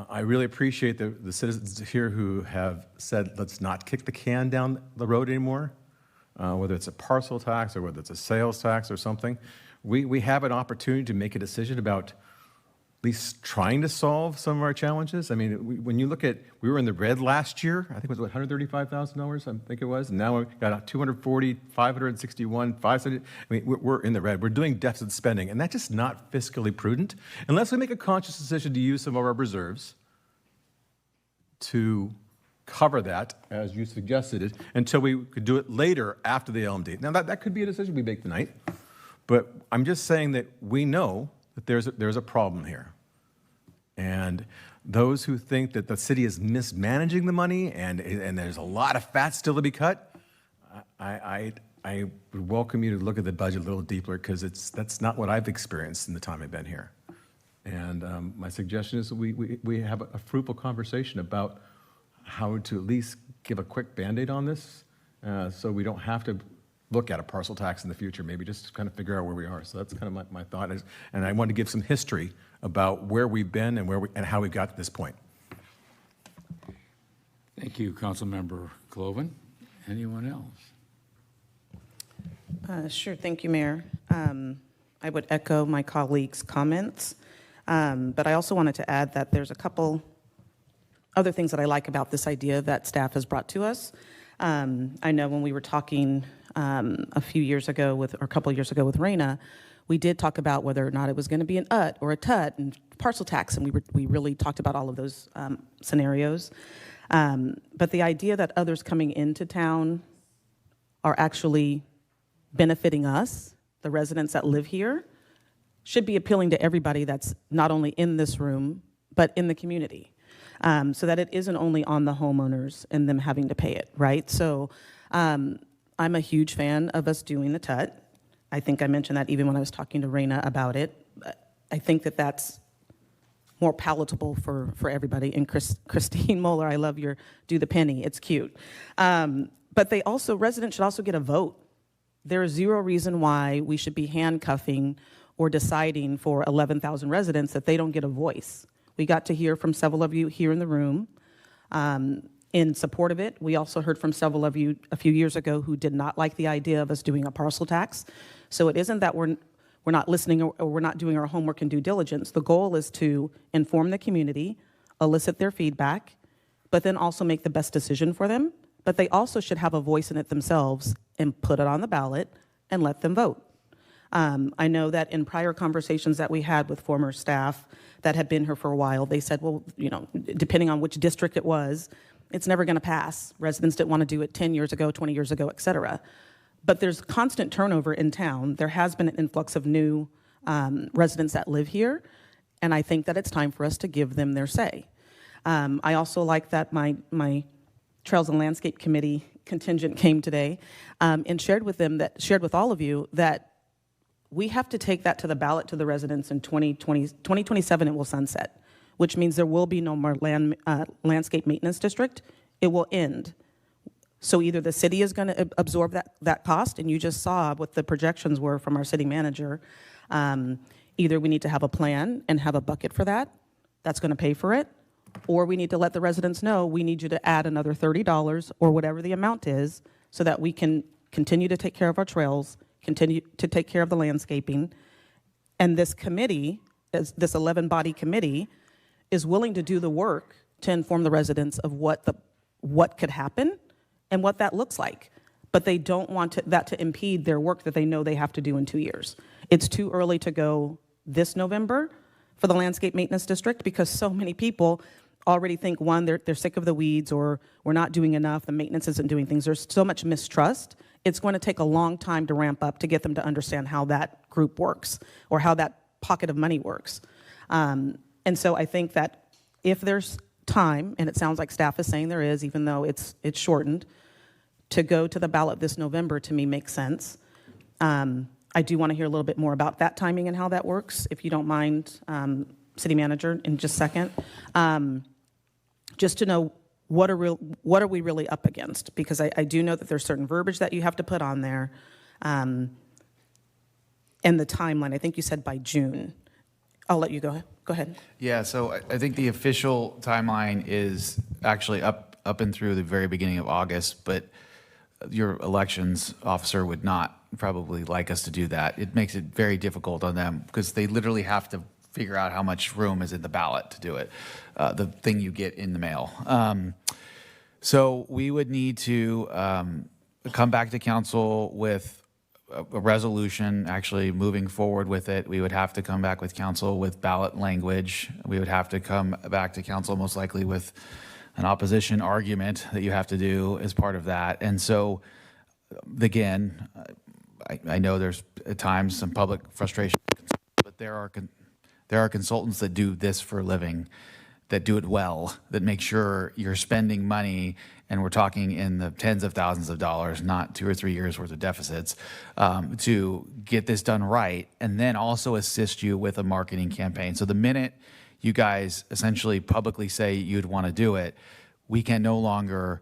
I really appreciate the citizens here who have said, let's not kick the can down the road anymore, whether it's a parcel tax or whether it's a sales tax or something. We have an opportunity to make a decision about least trying to solve some of our challenges. I mean, when you look at, we were in the red last year, I think it was what, $135,000, I think it was, and now we've got 240, 561, 570, I mean, we're in the red. We're doing deficit spending, and that's just not fiscally prudent unless we make a conscious decision to use some of our reserves to cover that, as you suggested it, until we could do it later after the LMD. Now, that could be a decision we make tonight, but I'm just saying that we know that there's a problem here. And those who think that the city is mismanaging the money and there's a lot of fat still to be cut, I would welcome you to look at the budget a little deeper, because that's not what I've experienced in the time I've been here. And my suggestion is that we have a fruitful conversation about how to at least give a quick Band-Aid on this, so we don't have to look at a parcel tax in the future, maybe just kind of figure out where we are. So that's kind of my thought. And I wanted to give some history about where we've been and how we got to this point. Thank you, Councilmember Cloven. Anyone else? Sure, thank you, Mayor. I would echo my colleagues' comments, but I also wanted to add that there's a couple other things that I like about this idea that staff has brought to us. I know when we were talking a couple years ago with Raina, we did talk about whether or not it was going to be an UT or a TUT and parcel tax, and we really talked about all of those scenarios. But the idea that others coming into town are actually benefiting us, the residents that live here, should be appealing to everybody that's not only in this room, but in the community, so that it isn't only on the homeowners and them having to pay it, right? So I'm a huge fan of us doing the TUT. I think I mentioned that even when I was talking to Raina about it. I think that that's more palatable for everybody. And Christine Moeller, I love your do the penny. It's cute. But residents should also get a vote. There is zero reason why we should be handcuffing or deciding for 11,000 residents that they don't get a voice. We got to hear from several of you here in the room in support of it. We also heard from several of you a few years ago who did not like the idea of us doing a parcel tax. So it isn't that we're not listening or we're not doing our homework and due diligence. The goal is to inform the community, elicit their feedback, but then also make the best decision for them. But they also should have a voice in it themselves and put it on the ballot and let them vote. I know that in prior conversations that we had with former staff that had been here for a while, they said, well, depending on which district it was, it's never going to pass. Residents didn't want to do it 10 years ago, 20 years ago, et cetera. But there's constant turnover in town. There has been an influx of new residents that live here, and I think that it's time for us to give them their say. I also like that my Trails and Landscape Committee contingent came today and shared with all of you that we have to take that to the ballot to the residents in 2027. It will sunset, which means there will be no more landscape maintenance district. It will end. So either the city is going to absorb that cost, and you just saw what the projections were from our city manager. Either we need to have a plan and have a bucket for that, that's going to pay for it, or we need to let the residents know we need you to add another $30 or whatever the amount is so that we can continue to take care of our trails, continue to take care of the landscaping. And this committee, this 11-body committee, is willing to do the work to inform the residents of what could happen and what that looks like. But they don't want that to impede their work that they know they have to do in 2 years. It's too early to go this November for the landscape maintenance district because so many people already think, one, they're sick of the weeds, or we're not doing enough, the maintenance isn't doing things. There's so much mistrust. It's going to take a long time to ramp up to get them to understand how that group works or how that pocket of money works. And so I think that if there's time, and it sounds like staff is saying there is, even though it's shortened, to go to the ballot this November, to me, makes sense. I do want to hear a little bit more about that timing and how that works, if you don't mind, City Manager, in just a second. Just to know what are we really up against, because I do know that there's certain verbiage that you have to put on there, and the timeline. I think you said by June. I'll let you go ahead. Yeah, so I think the official timeline is actually up and through the very beginning of August, but your elections officer would not probably like us to do that. It makes it very difficult on them because they literally have to figure out how much room is in the ballot to do it, the thing you get in the mail. So we would need to come back to council with a resolution, actually moving forward with it. We would have to come back with council with ballot language. We would have to come back to council most likely with an opposition argument that you have to do as part of that. And so, again, I know there's at times some public frustration, but there are consultants that do this for a living, that do it well, that make sure you're spending money, and we're talking in the tens of thousands of dollars, not 2 or 3 years worth of deficits, to get this done right, and then also assist you with a marketing campaign. So the minute you guys essentially publicly say you'd want to do it, we can no longer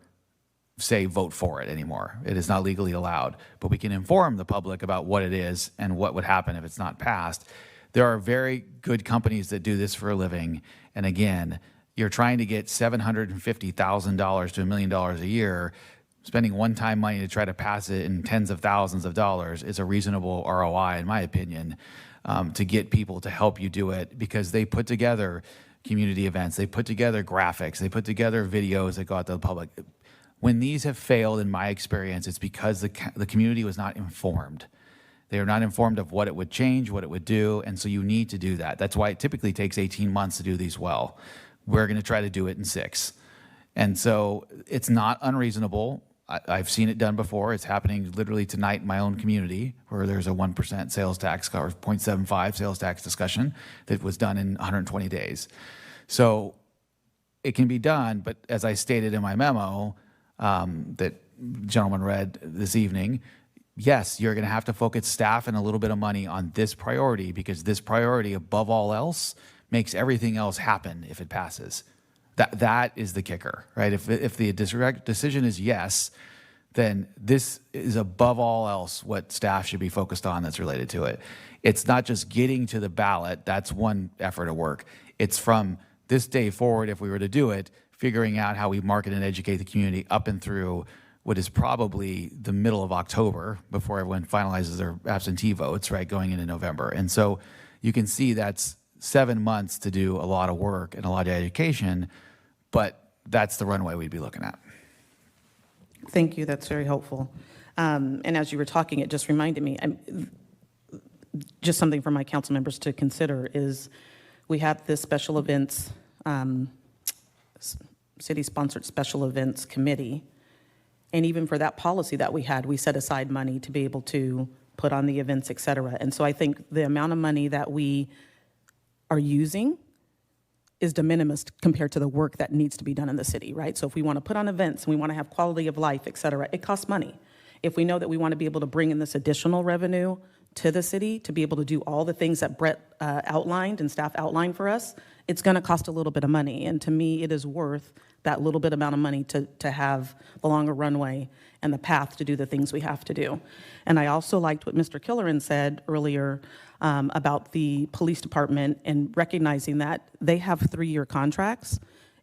say vote for it anymore. It is not legally allowed, but we can inform the public about what it is and what would happen if it's not passed. There are very good companies that do this for a living, and again, you're trying to get $750,000 to $1 million a year. Spending one-time money to try to pass it in tens of thousands of dollars is a reasonable ROI, in my opinion, to get people to help you do it, because they put together community events, they put together graphics, they put together videos that go out to the public. When these have failed, in my experience, it's because the community was not informed. They are not informed of what it would change, what it would do, and so you need to do that. That's why it typically takes 18 months to do these well. We're going to try to do it in 6. And so it's not unreasonable. I've seen it done before. It's happening literally tonight in my own community, where there's a 1% sales tax or 0.75 sales tax discussion that was done in 120 days. So it can be done, but as I stated in my memo that the gentleman read this evening, yes, you're going to have to focus staff and a little bit of money on this priority, because this priority, above all else, makes everything else happen if it passes. That is the kicker, right? If the direct decision is yes, then this is above all else what staff should be focused on that's related to it. It's not just getting to the ballot. That's one effort of work. It's from this day forward, if we were to do it, figuring out how we market and educate the community up and through what is probably the middle of October, before everyone finalizes their absentee votes, right, going into November. And so you can see that's 7 months to do a lot of work and a lot of education, but that's the runway we'd be looking at. Thank you, that's very helpful. And as you were talking, it just reminded me, just something for my council members to consider is we have this special events, city-sponsored special events committee. And even for that policy that we had, we set aside money to be able to put on the events, et cetera. And so I think the amount of money that we are using is de minimis compared to the work that needs to be done in the city, right? So if we want to put on events and we want to have quality of life, et cetera, it costs money. If we know that we want to be able to bring in this additional revenue to the city to be able to do all the things that Brett outlined and staff outlined for us, it's going to cost a little bit of money. And to me, it is worth that little bit amount of money to have the longer runway and the path to do the things we have to do. And I also liked what Mr. Killeran said earlier about the police department and recognizing that they have 3-year contracts.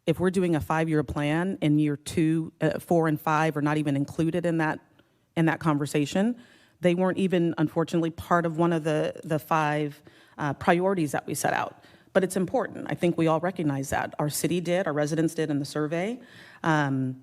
If we're doing a 5-year plan and year 2, 4, and 5 are not even included in that conversation, they weren't even, unfortunately, part of one of the 5 priorities that we set out. But it's important. I think we all recognize that. Our city did, our residents did in the survey, and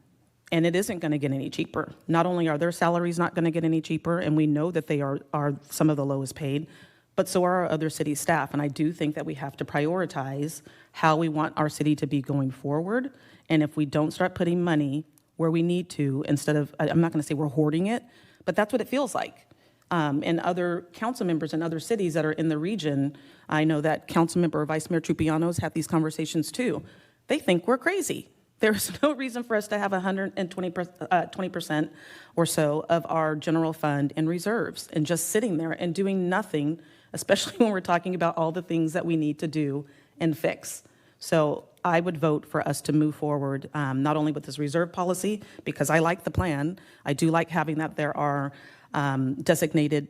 it isn't going to get any cheaper. Not only are their salaries not going to get any cheaper, and we know that they are some of the lowest paid, but so are our other city staff. And I do think that we have to prioritize how we want our city to be going forward. And if we don't start putting money where we need to, instead of, I'm not going to say we're hoarding it, but that's what it feels like. And other council members in other cities that are in the region, I know that Councilmember Vice Mayor Trupiano's had these conversations too. They think we're crazy. There's no reason for us to have 20% or so of our general fund in reserves and just sitting there and doing nothing, especially when we're talking about all the things that we need to do and fix. So I would vote for us to move forward, not only with this reserve policy, because I like the plan. I do like having that there are designated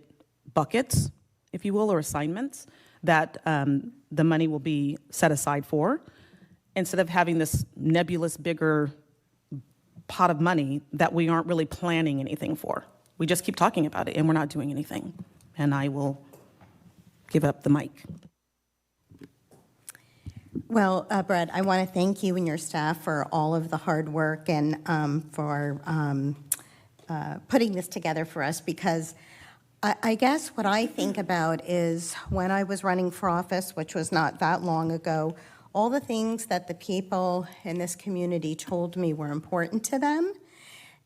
buckets, if you will, or assignments that the money will be set aside for, instead of having this nebulous, bigger pot of money that we aren't really planning anything for. We just keep talking about it and we're not doing anything. And I will give up the mic. Well, Brett, I want to thank you and your staff for all of the hard work and for putting this together for us, because I guess what I think about is when I was running for office, which was not that long ago, all the things that the people in this community told me were important to them.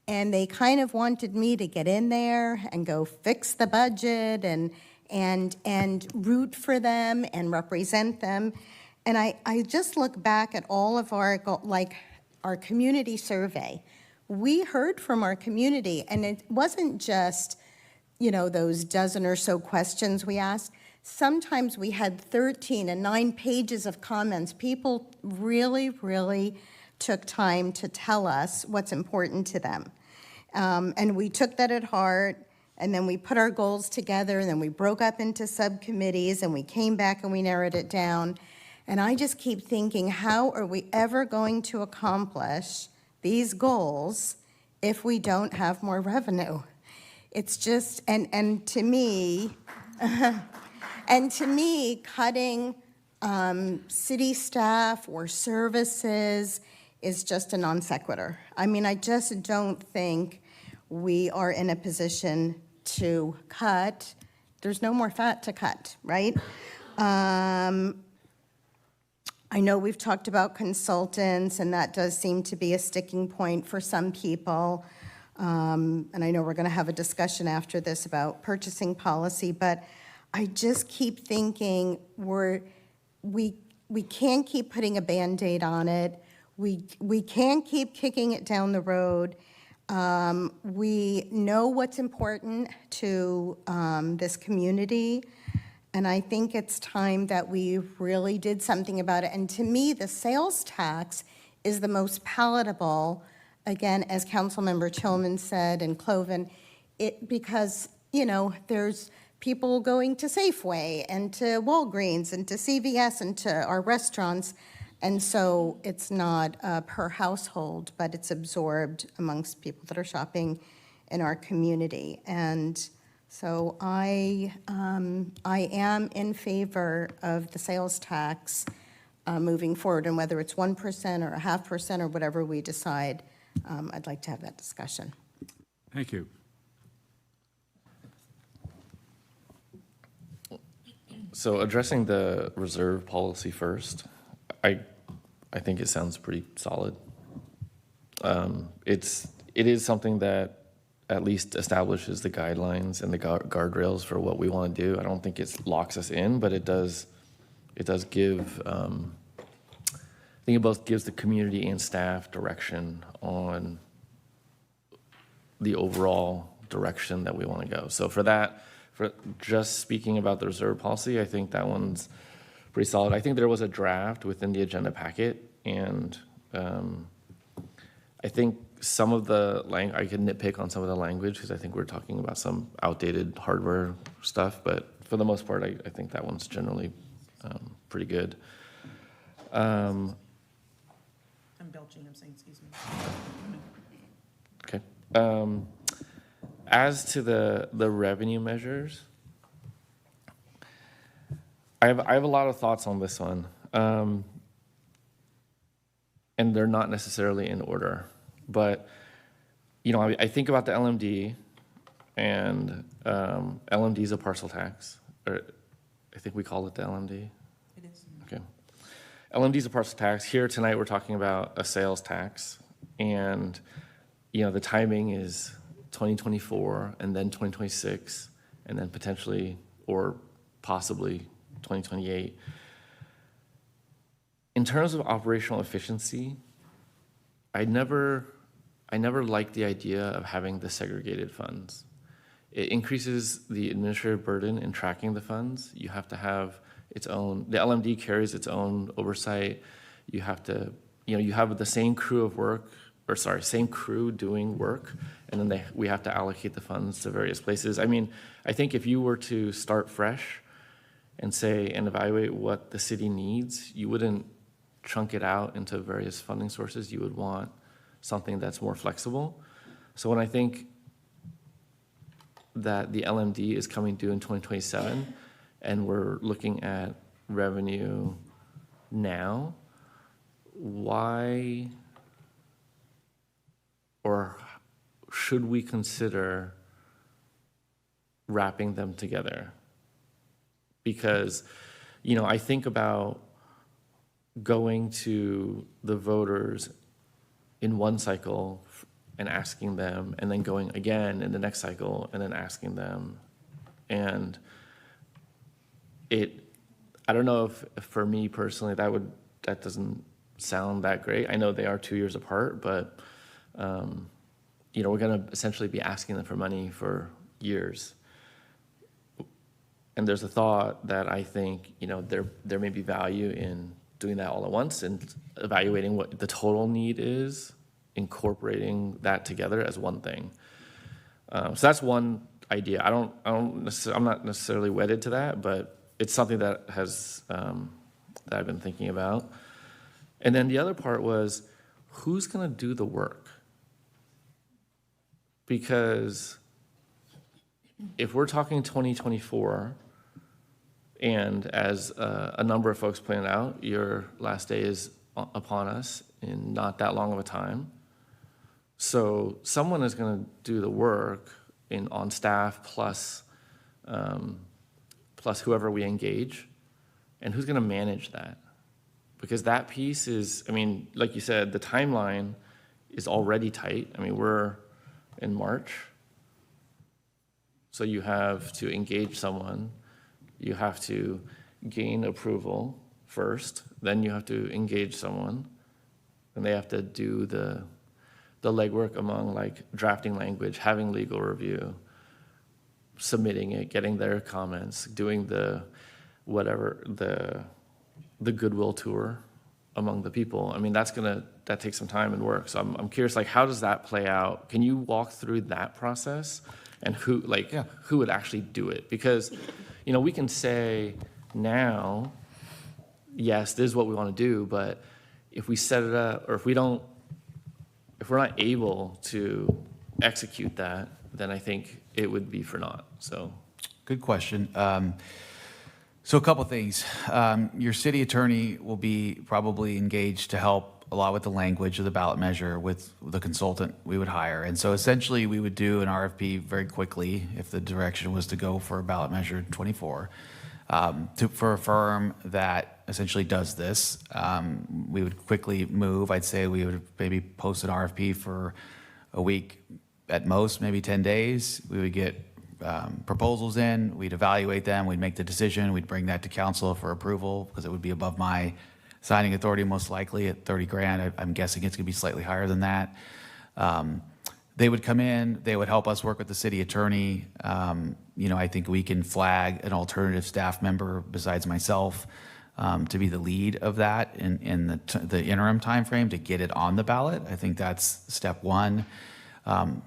And they kind of wanted me to get in there and go fix the budget and root for them and represent them. And I just look back at all of our community survey. We heard from our community, and it wasn't just, those dozen or so questions we asked. Sometimes we had 13 and 9 pages of comments. People really, really took time to tell us what's important to them. And we took that at heart, and then we put our goals together, and then we broke up into subcommittees, and we came back and we narrowed it down. And I just keep thinking, how are we ever going to accomplish these goals if we don't have more revenue? It's just, and to me, cutting city staff or services is just a non sequitur. I mean, I just don't think we are in a position to cut. There's no more fat to cut, right? I know we've talked about consultants, and that does seem to be a sticking point for some people. And I know we're going to have a discussion after this about purchasing policy, but I just keep thinking we can't keep putting a Band-Aid on it. We can't keep kicking it down the road. We know what's important to this community. And I think it's time that we really did something about it. And to me, the sales tax is the most palatable, again, as Councilmember Tillman said, and Cloven, because, there's people going to Safeway and to Walgreens and to CVS and to our restaurants. And so it's not per household, but it's absorbed amongst people that are shopping in our community. And so I am in favor of the sales tax moving forward, and whether it's 1% or 0.5% or whatever we decide, I'd like to have that discussion. Thank you. So addressing the reserve policy first, I think it sounds pretty solid. It is something that at least establishes the guidelines and the guardrails for what we want to do. I don't think it locks us in, but it does give, I think it both gives the community and staff direction on the overall direction that we want to go. So for just speaking about the reserve policy, I think that one's pretty solid. I think there was a draft within the agenda packet, and I think some of the I can nitpick on some of the language because I think we're talking about some outdated hardware stuff, but for the most part, I think that one's generally pretty good. I'm belching, I'm saying, excuse me. Okay. As to the revenue measures, I have a lot of thoughts on this one, and they're not necessarily in order. But, I think about the LMD, and LMD is a parcel tax, or I think we call it the LMD. It is. Okay. LMD is a parcel tax. Here tonight, we're talking about a sales tax, and, the timing is 2024, and then 2026, and then potentially, or possibly 2028. In terms of operational efficiency, I never liked the idea of having the segregated funds. It increases the administrative burden in tracking the funds. You have to have its own, the LMD carries its own oversight. You have to, you have the same crew of work, same crew doing work, and then we have to allocate the funds to various places. I mean, I think if you were to start fresh and evaluate what the city needs, you wouldn't chunk it out into various funding sources. You would want something that's more flexible. So when I think that the LMD is coming due in 2027, and we're looking at revenue now, why or should we consider wrapping them together? Because, I think about going to the voters in one cycle and asking them, and then going again in the next cycle and then asking them. And I don't know if for me personally, that doesn't sound that great. I know they are 2 years apart, but, we're going to essentially be asking them for money for years. And there's a thought that I think, there may be value in doing that all at once and evaluating what the total need is, incorporating that together as one thing. So that's one idea. I'm not necessarily wedded to that, but it's something that that I've been thinking about. And then the other part was, who's going to do the work? Because if we're talking 2024, and as a number of folks pointed out, your last day is upon us in not that long of a time. So someone is going to do the work on staff plus whoever we engage, and who's going to manage that? Because that piece is, like you said, the timeline is already tight. We're in March. So you have to engage someone, you have to gain approval first, then you have to engage someone, and they have to do the legwork among drafting language, having legal review, submitting it, getting their comments, doing the goodwill tour among the people. That takes some time and work. So I'm curious, how does that play out? Can you walk through that process and who would actually do it? Because, we can say now, yes, this is what we want to do, but if we set it up, or if we're not able to execute that, then I think it would be for naught. So, Good question. So a couple things. Your city attorney will be probably engaged to help a lot with the language of the ballot measure with the consultant we would hire. And so essentially we would do an RFP very quickly if the direction was to go for a ballot measure 24 for a firm that essentially does this. We would quickly move. I'd say we would maybe post an RFP for a week at most, maybe 10 days. We would get proposals in, we'd evaluate them, we'd make the decision, we'd bring that to council for approval because it would be above my signing authority most likely at 30 grand. I'm guessing it's gonna be slightly higher than that. They would come in, they would help us work with the city attorney. I think we can flag an alternative staff member besides myself to be the lead of that in the interim timeframe to get it on the ballot. I think that's step one.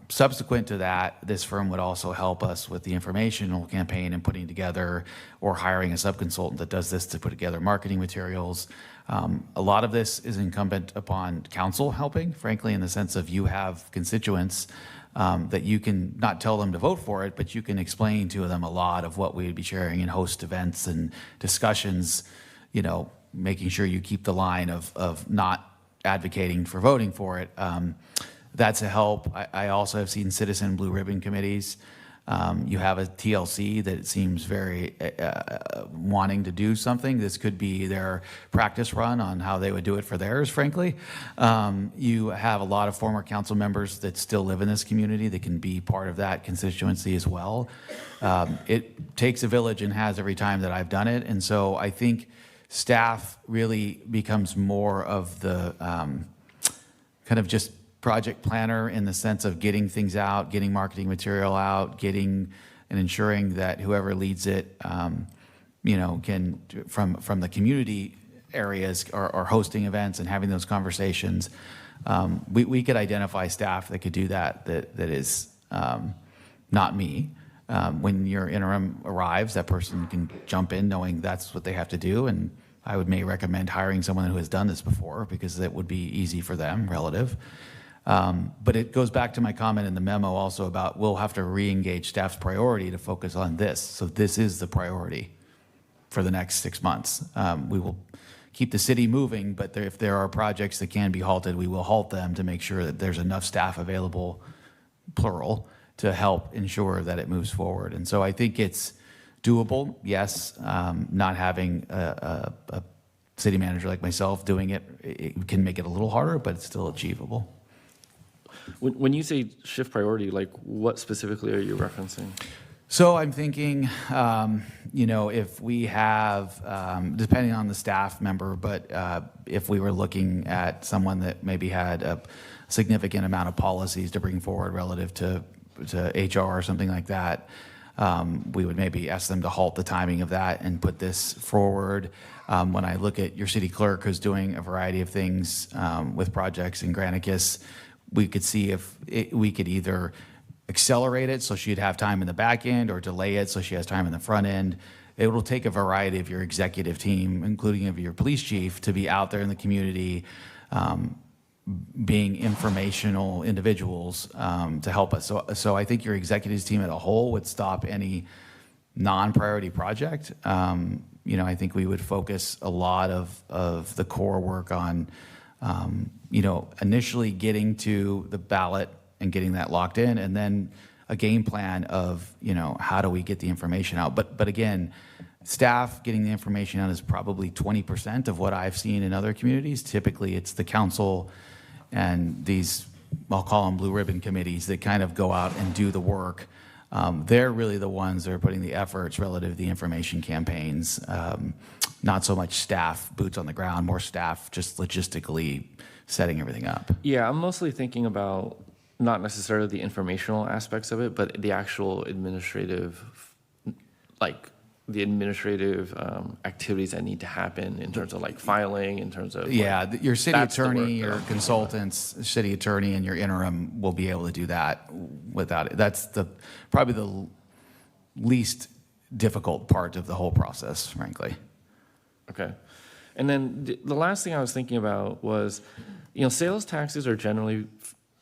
Subsequent to that, this firm would also help us with the informational campaign and putting together or hiring a subconsultant that does this to put together marketing materials. A lot of this is incumbent upon council helping, frankly, in the sense of you have constituents that you can not tell them to vote for it, but you can explain to them a lot of what we would be sharing and host events and discussions, making sure you keep the line of not advocating for voting for it. That's a help. I also have seen citizen blue ribbon committees. You have a TLC that seems very wanting to do something. This could be their practice run on how they would do it for theirs, frankly. You have a lot of former council members that still live in this community that can be part of that constituency as well. It takes a village and has every time that I've done it. And so I think staff really becomes more of the kind of just project planner in the sense of getting things out, getting marketing material out, getting and ensuring that whoever leads it, can from the community areas are hosting events and having those conversations. We could identify staff that could do that is not me. When your interim arrives, that person can jump in knowing that's what they have to do. And I may recommend hiring someone who has done this before because that would be easy for them, relative. But it goes back to my comment in the memo also about we'll have to re-engage staff's priority to focus on this. So this is the priority for the next 6 months. We will keep the city moving, but if there are projects that can be halted, we will halt them to make sure that there's enough staff available, plural, to help ensure that it moves forward. And so I think it's doable, yes. Not having a city manager like myself doing it, it can make it a little harder, but it's still achievable. When you say shift priority, like what specifically are you referencing? So I'm thinking, if we have, depending on the staff member, but if we were looking at someone that maybe had a significant amount of policies to bring forward relative to HR or something like that, we would maybe ask them to halt the timing of that and put this forward. When I look at your city clerk who's doing a variety of things with projects in Granicus, we could see if we could either accelerate it so she'd have time in the back end or delay it so she has time in the front end. It will take a variety of your executive team, including of your police chief, to be out there in the community, being informational individuals to help us. So I think your executive team as a whole would stop any non-priority project. I think we would focus a lot of the core work on, initially getting to the ballot and getting that locked in, and then a game plan of, how do we get the information out? But again, staff getting the information out is probably 20% of what I've seen in other communities. Typically, it's the council and these, I'll call them blue ribbon committees, that kind of go out and do the work. They're really the ones that are putting the efforts relative to the information campaigns. Not so much staff, boots on the ground, more staff just logistically setting everything up. Yeah, I'm mostly thinking about not necessarily the informational aspects of it, but the actual administrative, activities that need to happen in terms of filing, in terms of your city that's the attorney, work your that I'm consultants, city attorney, and your interim will be able to do that without it. That's probably the least difficult part of the whole process, frankly. Okay. And then the last thing I was thinking about was, sales taxes are generally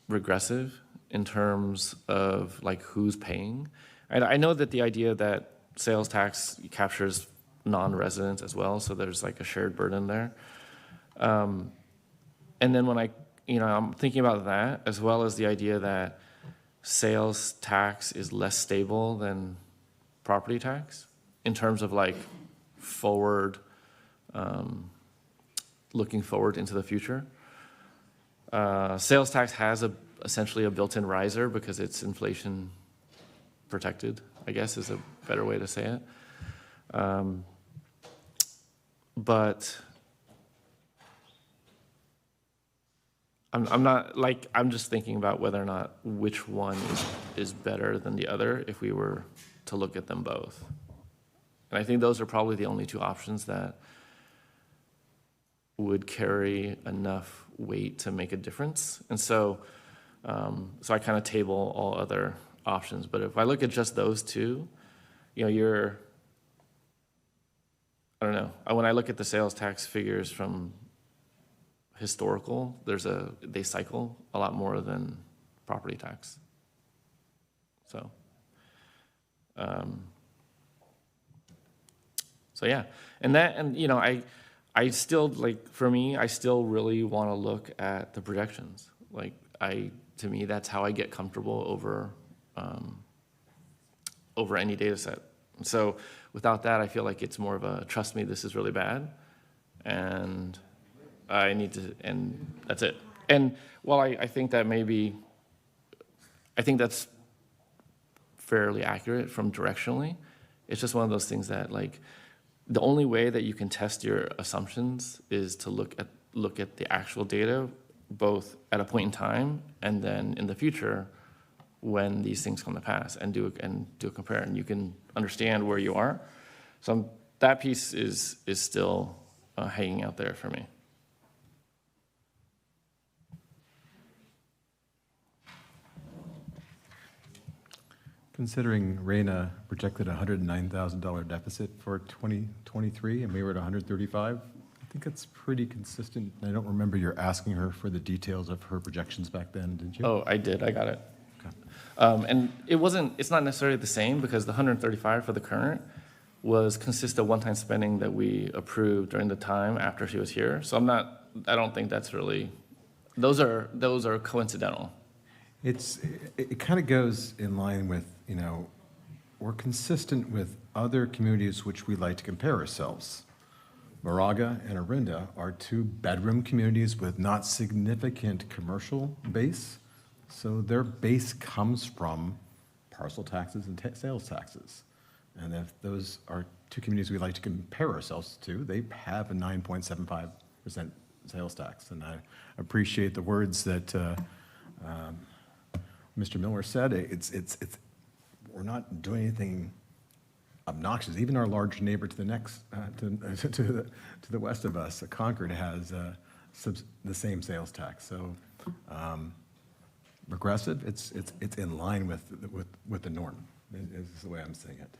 regressive in terms of who's paying. I know that the idea that sales tax captures non-residents as well, so there's a shared burden there. And then when I'm thinking about that, as well as the idea that sales tax is less stable than property tax in terms of forward, looking forward into the future. Sales tax has essentially a built-in riser because it's inflation protected, I guess is a better way to say it. But I'm just thinking about whether or not which one is better than the other if we were to look at them both. And I think those are probably the only two options that would carry enough weight to make a difference. And so I kind of table all other options. But if I look at just those two, I don't know. When I look at the sales tax figures from historical, they cycle a lot more than property tax. So yeah. I still, for me, I still really want to look at the projections. To me, that's how I get comfortable over any data set. So without that, I feel like it's more of a, trust me, this is really bad, and I need to, and that's it. And while I think that I think that's fairly accurate from directionally, it's just one of those things that the only way that you can test your assumptions is to look at the actual data, both at a point in time and then in the future when these things come to pass, and do a compare, and you can understand where you are. So that piece is still hanging out there for me. Considering Raina projected a $109,000 deficit for 2023 and we were at 135, I think it's pretty consistent. I don't remember your asking her for the details of her projections back then, did you? Oh, I did. I got it. Okay. And it's not necessarily the same because the 135 for the current was consist of one-time spending that we approved during the time after she was here. So I don't think that's really, those are coincidental. It kind of goes in line with, we're consistent with other communities which we like to compare ourselves. Moraga and Orinda are 2-bedroom communities with not significant commercial base, so their base comes from parcel taxes and sales taxes. And if those are 2 communities we like to compare ourselves to, they have a 9.75% sales tax. And I appreciate the words that Mr. Miller said. We're not doing anything obnoxious. Even our large neighbor to the next, to the west of us, Concord, has the same sales tax. So regressive, it's in line with the norm, is the way I'm seeing it.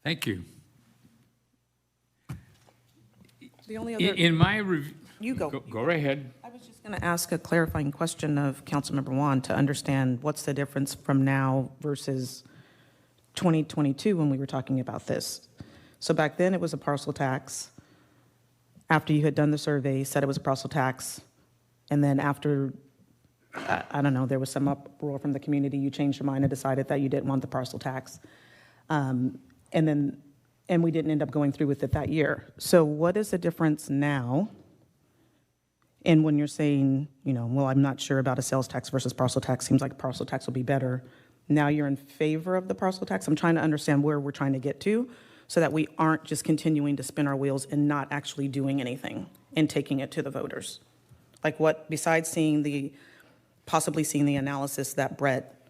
Thank you. The only other. In my review. You go. Go right ahead. I was just going to ask a clarifying question of Councilmember Juan to understand what's the difference from now versus 2022 when we were talking about this. So back then it was a parcel tax. After you had done the survey, said it was a parcel tax. And then after, I don't know, there was some uproar from the community, you changed your mind and decided that you didn't want the parcel tax. And we didn't end up going through with it that year. So what is the difference now? And when you're saying, well, I'm not sure about a sales tax versus parcel tax, seems like parcel tax will be better. Now you're in favor of the parcel tax. I'm trying to understand where we're trying to get to so that we aren't just continuing to spin our wheels and not actually doing anything and taking it to the voters. Like what, besides possibly seeing the analysis that Brett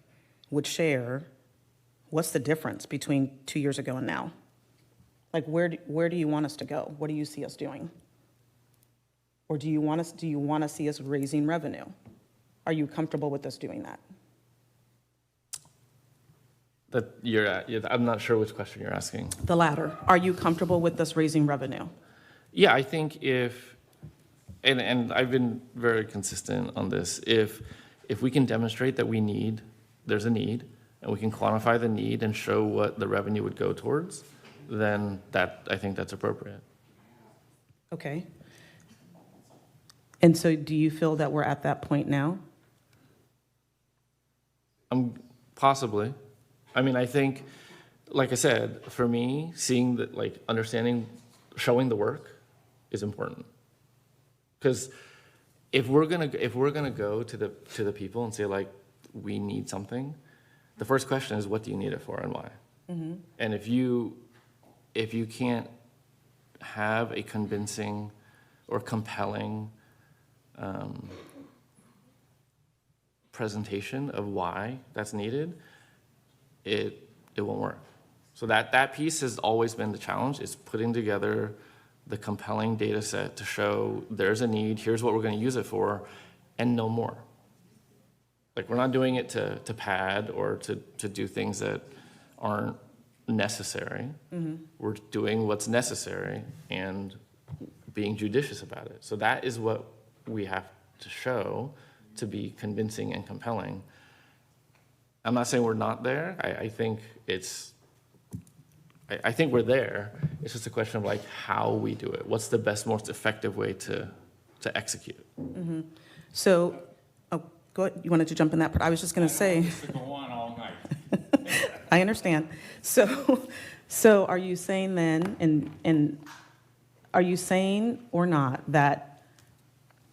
would share, what's the difference between 2 years ago and now? Like where do you want us to go? What do you see us doing? Or do you want to see us raising revenue? Are you comfortable with us doing that? I'm not sure which question you're asking. The latter. Are you comfortable with us raising revenue? Yeah, I think and I've been very consistent on this, if we can demonstrate that there's a need, and we can quantify the need and show what the revenue would go towards, then I think that's appropriate. Okay. And so do you feel that we're at that point now? Possibly. I mean, I think, like I said, for me, seeing that, understanding, showing the work is important. Because if we're gonna go to the people and say, we need something, the first question is, what do you need it for and why? Mm-hmm. And if you can't have a convincing or compelling presentation of why that's needed, it won't work. So that piece has always been the challenge, is putting together the compelling data set to show there's a need, here's what we're going to use it for, and no more. We're not doing it to pad or to do things that aren't necessary. Mm-hmm. We're doing what's necessary and being judicious about it. So that is what we have to show to be convincing and compelling. I'm not saying we're not there. I think we're there. It's just a question of how we do it. What's the best, most effective way to execute? Mm-hmm. So, go ahead. You wanted to jump in that part? I was just going to say. To go on all night. I understand. So are you saying then, and are you saying or not that?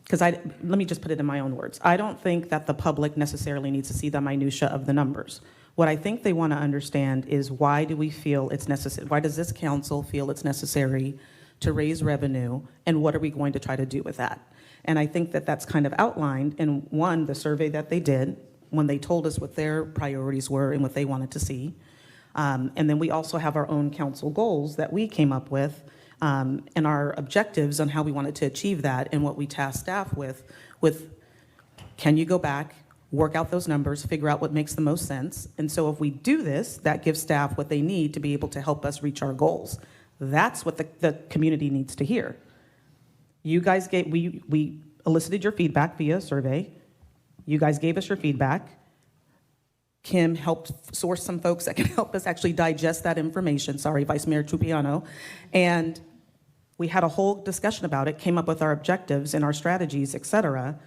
Because let me just put it in my own words. I don't think that the public necessarily needs to see the minutia of the numbers. What I think they want to understand is, why do we feel it's necessary? Why does this council feel it's necessary to raise revenue, and what are we going to try to do with that? And I think that that's kind of outlined in, the survey that they did when they told us what their priorities were and what they wanted to see. And then we also have our own council goals that we came up with, and our objectives on how we wanted to achieve that, and what we tasked staff with can you go back, work out those numbers, figure out what makes the most sense. And so if we do this, that gives staff what they need to be able to help us reach our goals. That's what the community needs to hear. You guys we elicited your feedback via survey. You guys gave us your feedback. Kim helped source some folks that can help us actually digest that information. Sorry, Vice Mayor Trupiano. And we had a whole discussion about it, came up with our objectives and our strategies, et cetera.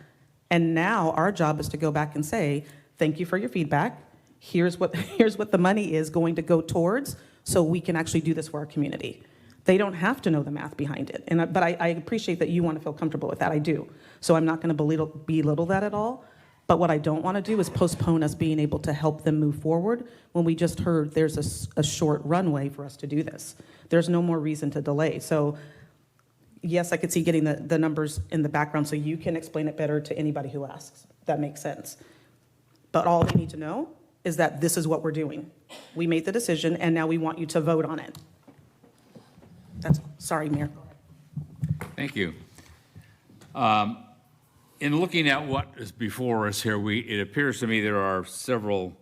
And now our job is to go back and say, thank you for your feedback. Here's what the money is going to go towards, so we can actually do this for our community. They don't have to know the math behind it. But I appreciate that you want to feel comfortable with that. I do. So I'm not going to belittle that at all. But what I don't want to do is postpone us being able to help them move forward when we just heard there's a short runway for us to do this. There's no more reason to delay. So yes, I could see getting the numbers in the background so you can explain it better to anybody who asks. That makes sense. But all they need to know is that this is what we're doing. We made the decision, and now we want you to vote on it. That's all. Sorry, Mayor. Thank you. In looking at what is before us here, it appears to me there are several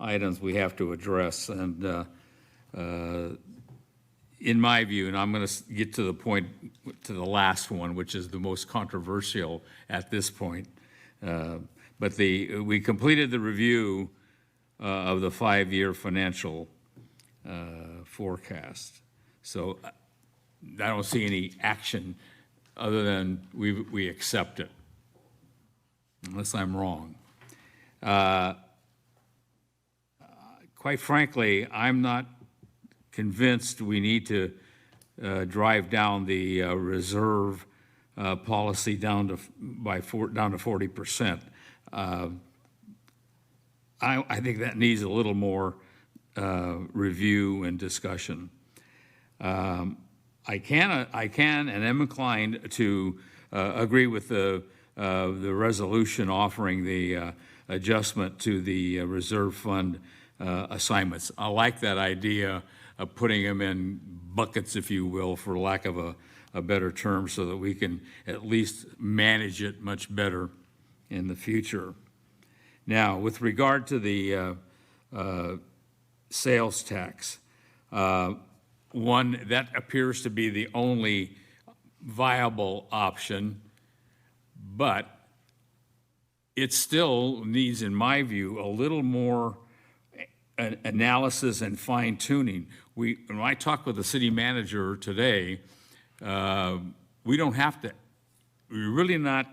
items we have to address. And in my view, and I'm going to get to the point, to the last one, which is the most controversial at this point. But we completed the review of the 5-year financial forecast. So I don't see any action other than we accept it, unless I'm wrong. Quite frankly, I'm not convinced we need to drive down the reserve policy down to 40%. I think that needs a little more review and discussion. I can and am inclined to agree with the resolution offering the adjustment to the reserve fund assignments. I like that idea of putting them in buckets, if you will, for lack of a better term, so that we can at least manage it much better in the future. Now, with regard to the sales tax, one, that appears to be the only viable option, but it still needs, in my view, a little more analysis and fine tuning. When I talked with the city manager today, we don't have to, we're really not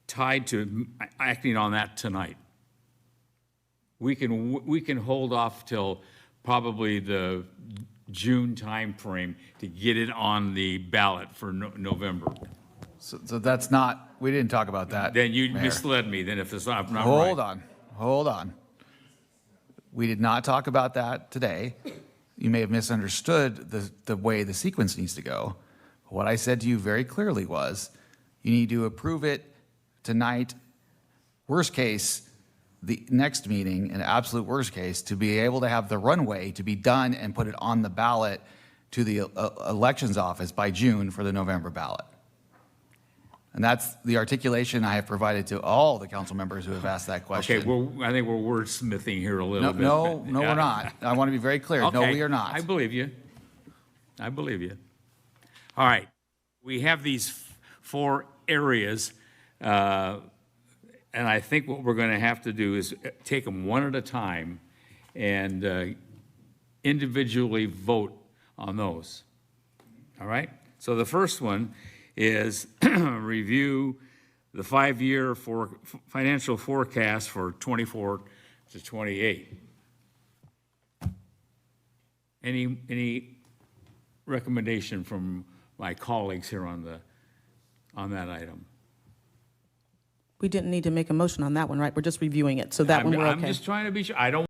tied to acting on that tonight. We can hold off till probably the June timeframe to get it on the ballot for November. So that's not, we didn't talk about that. Then you Mayor. misled me, then if it's not right. Hold on. We did not talk about that today. You may have misunderstood the way the sequence needs to go. What I said to you very clearly was, you need to approve it tonight, worst case, the next meeting, an absolute worst case, to be able to have the runway to be done and put it on the ballot to the elections office by June for the November ballot. And that's the articulation I have provided to all the council members who have asked that question. Okay, I think we're wordsmithing here a little bit. No, we're not. I want to be very clear. Okay, No, we are not. I believe you. All right, we have these 4 areas, and I think what we're going to have to do is take them one at a time and individually vote on those. All right? So the first one is review the 5-year financial forecast for 24 to 28. Any recommendation from my colleagues here on that item? We didn't need to make a motion on that one, right? We're just reviewing it, so that one we're okay. I'm just trying to be sure. I don't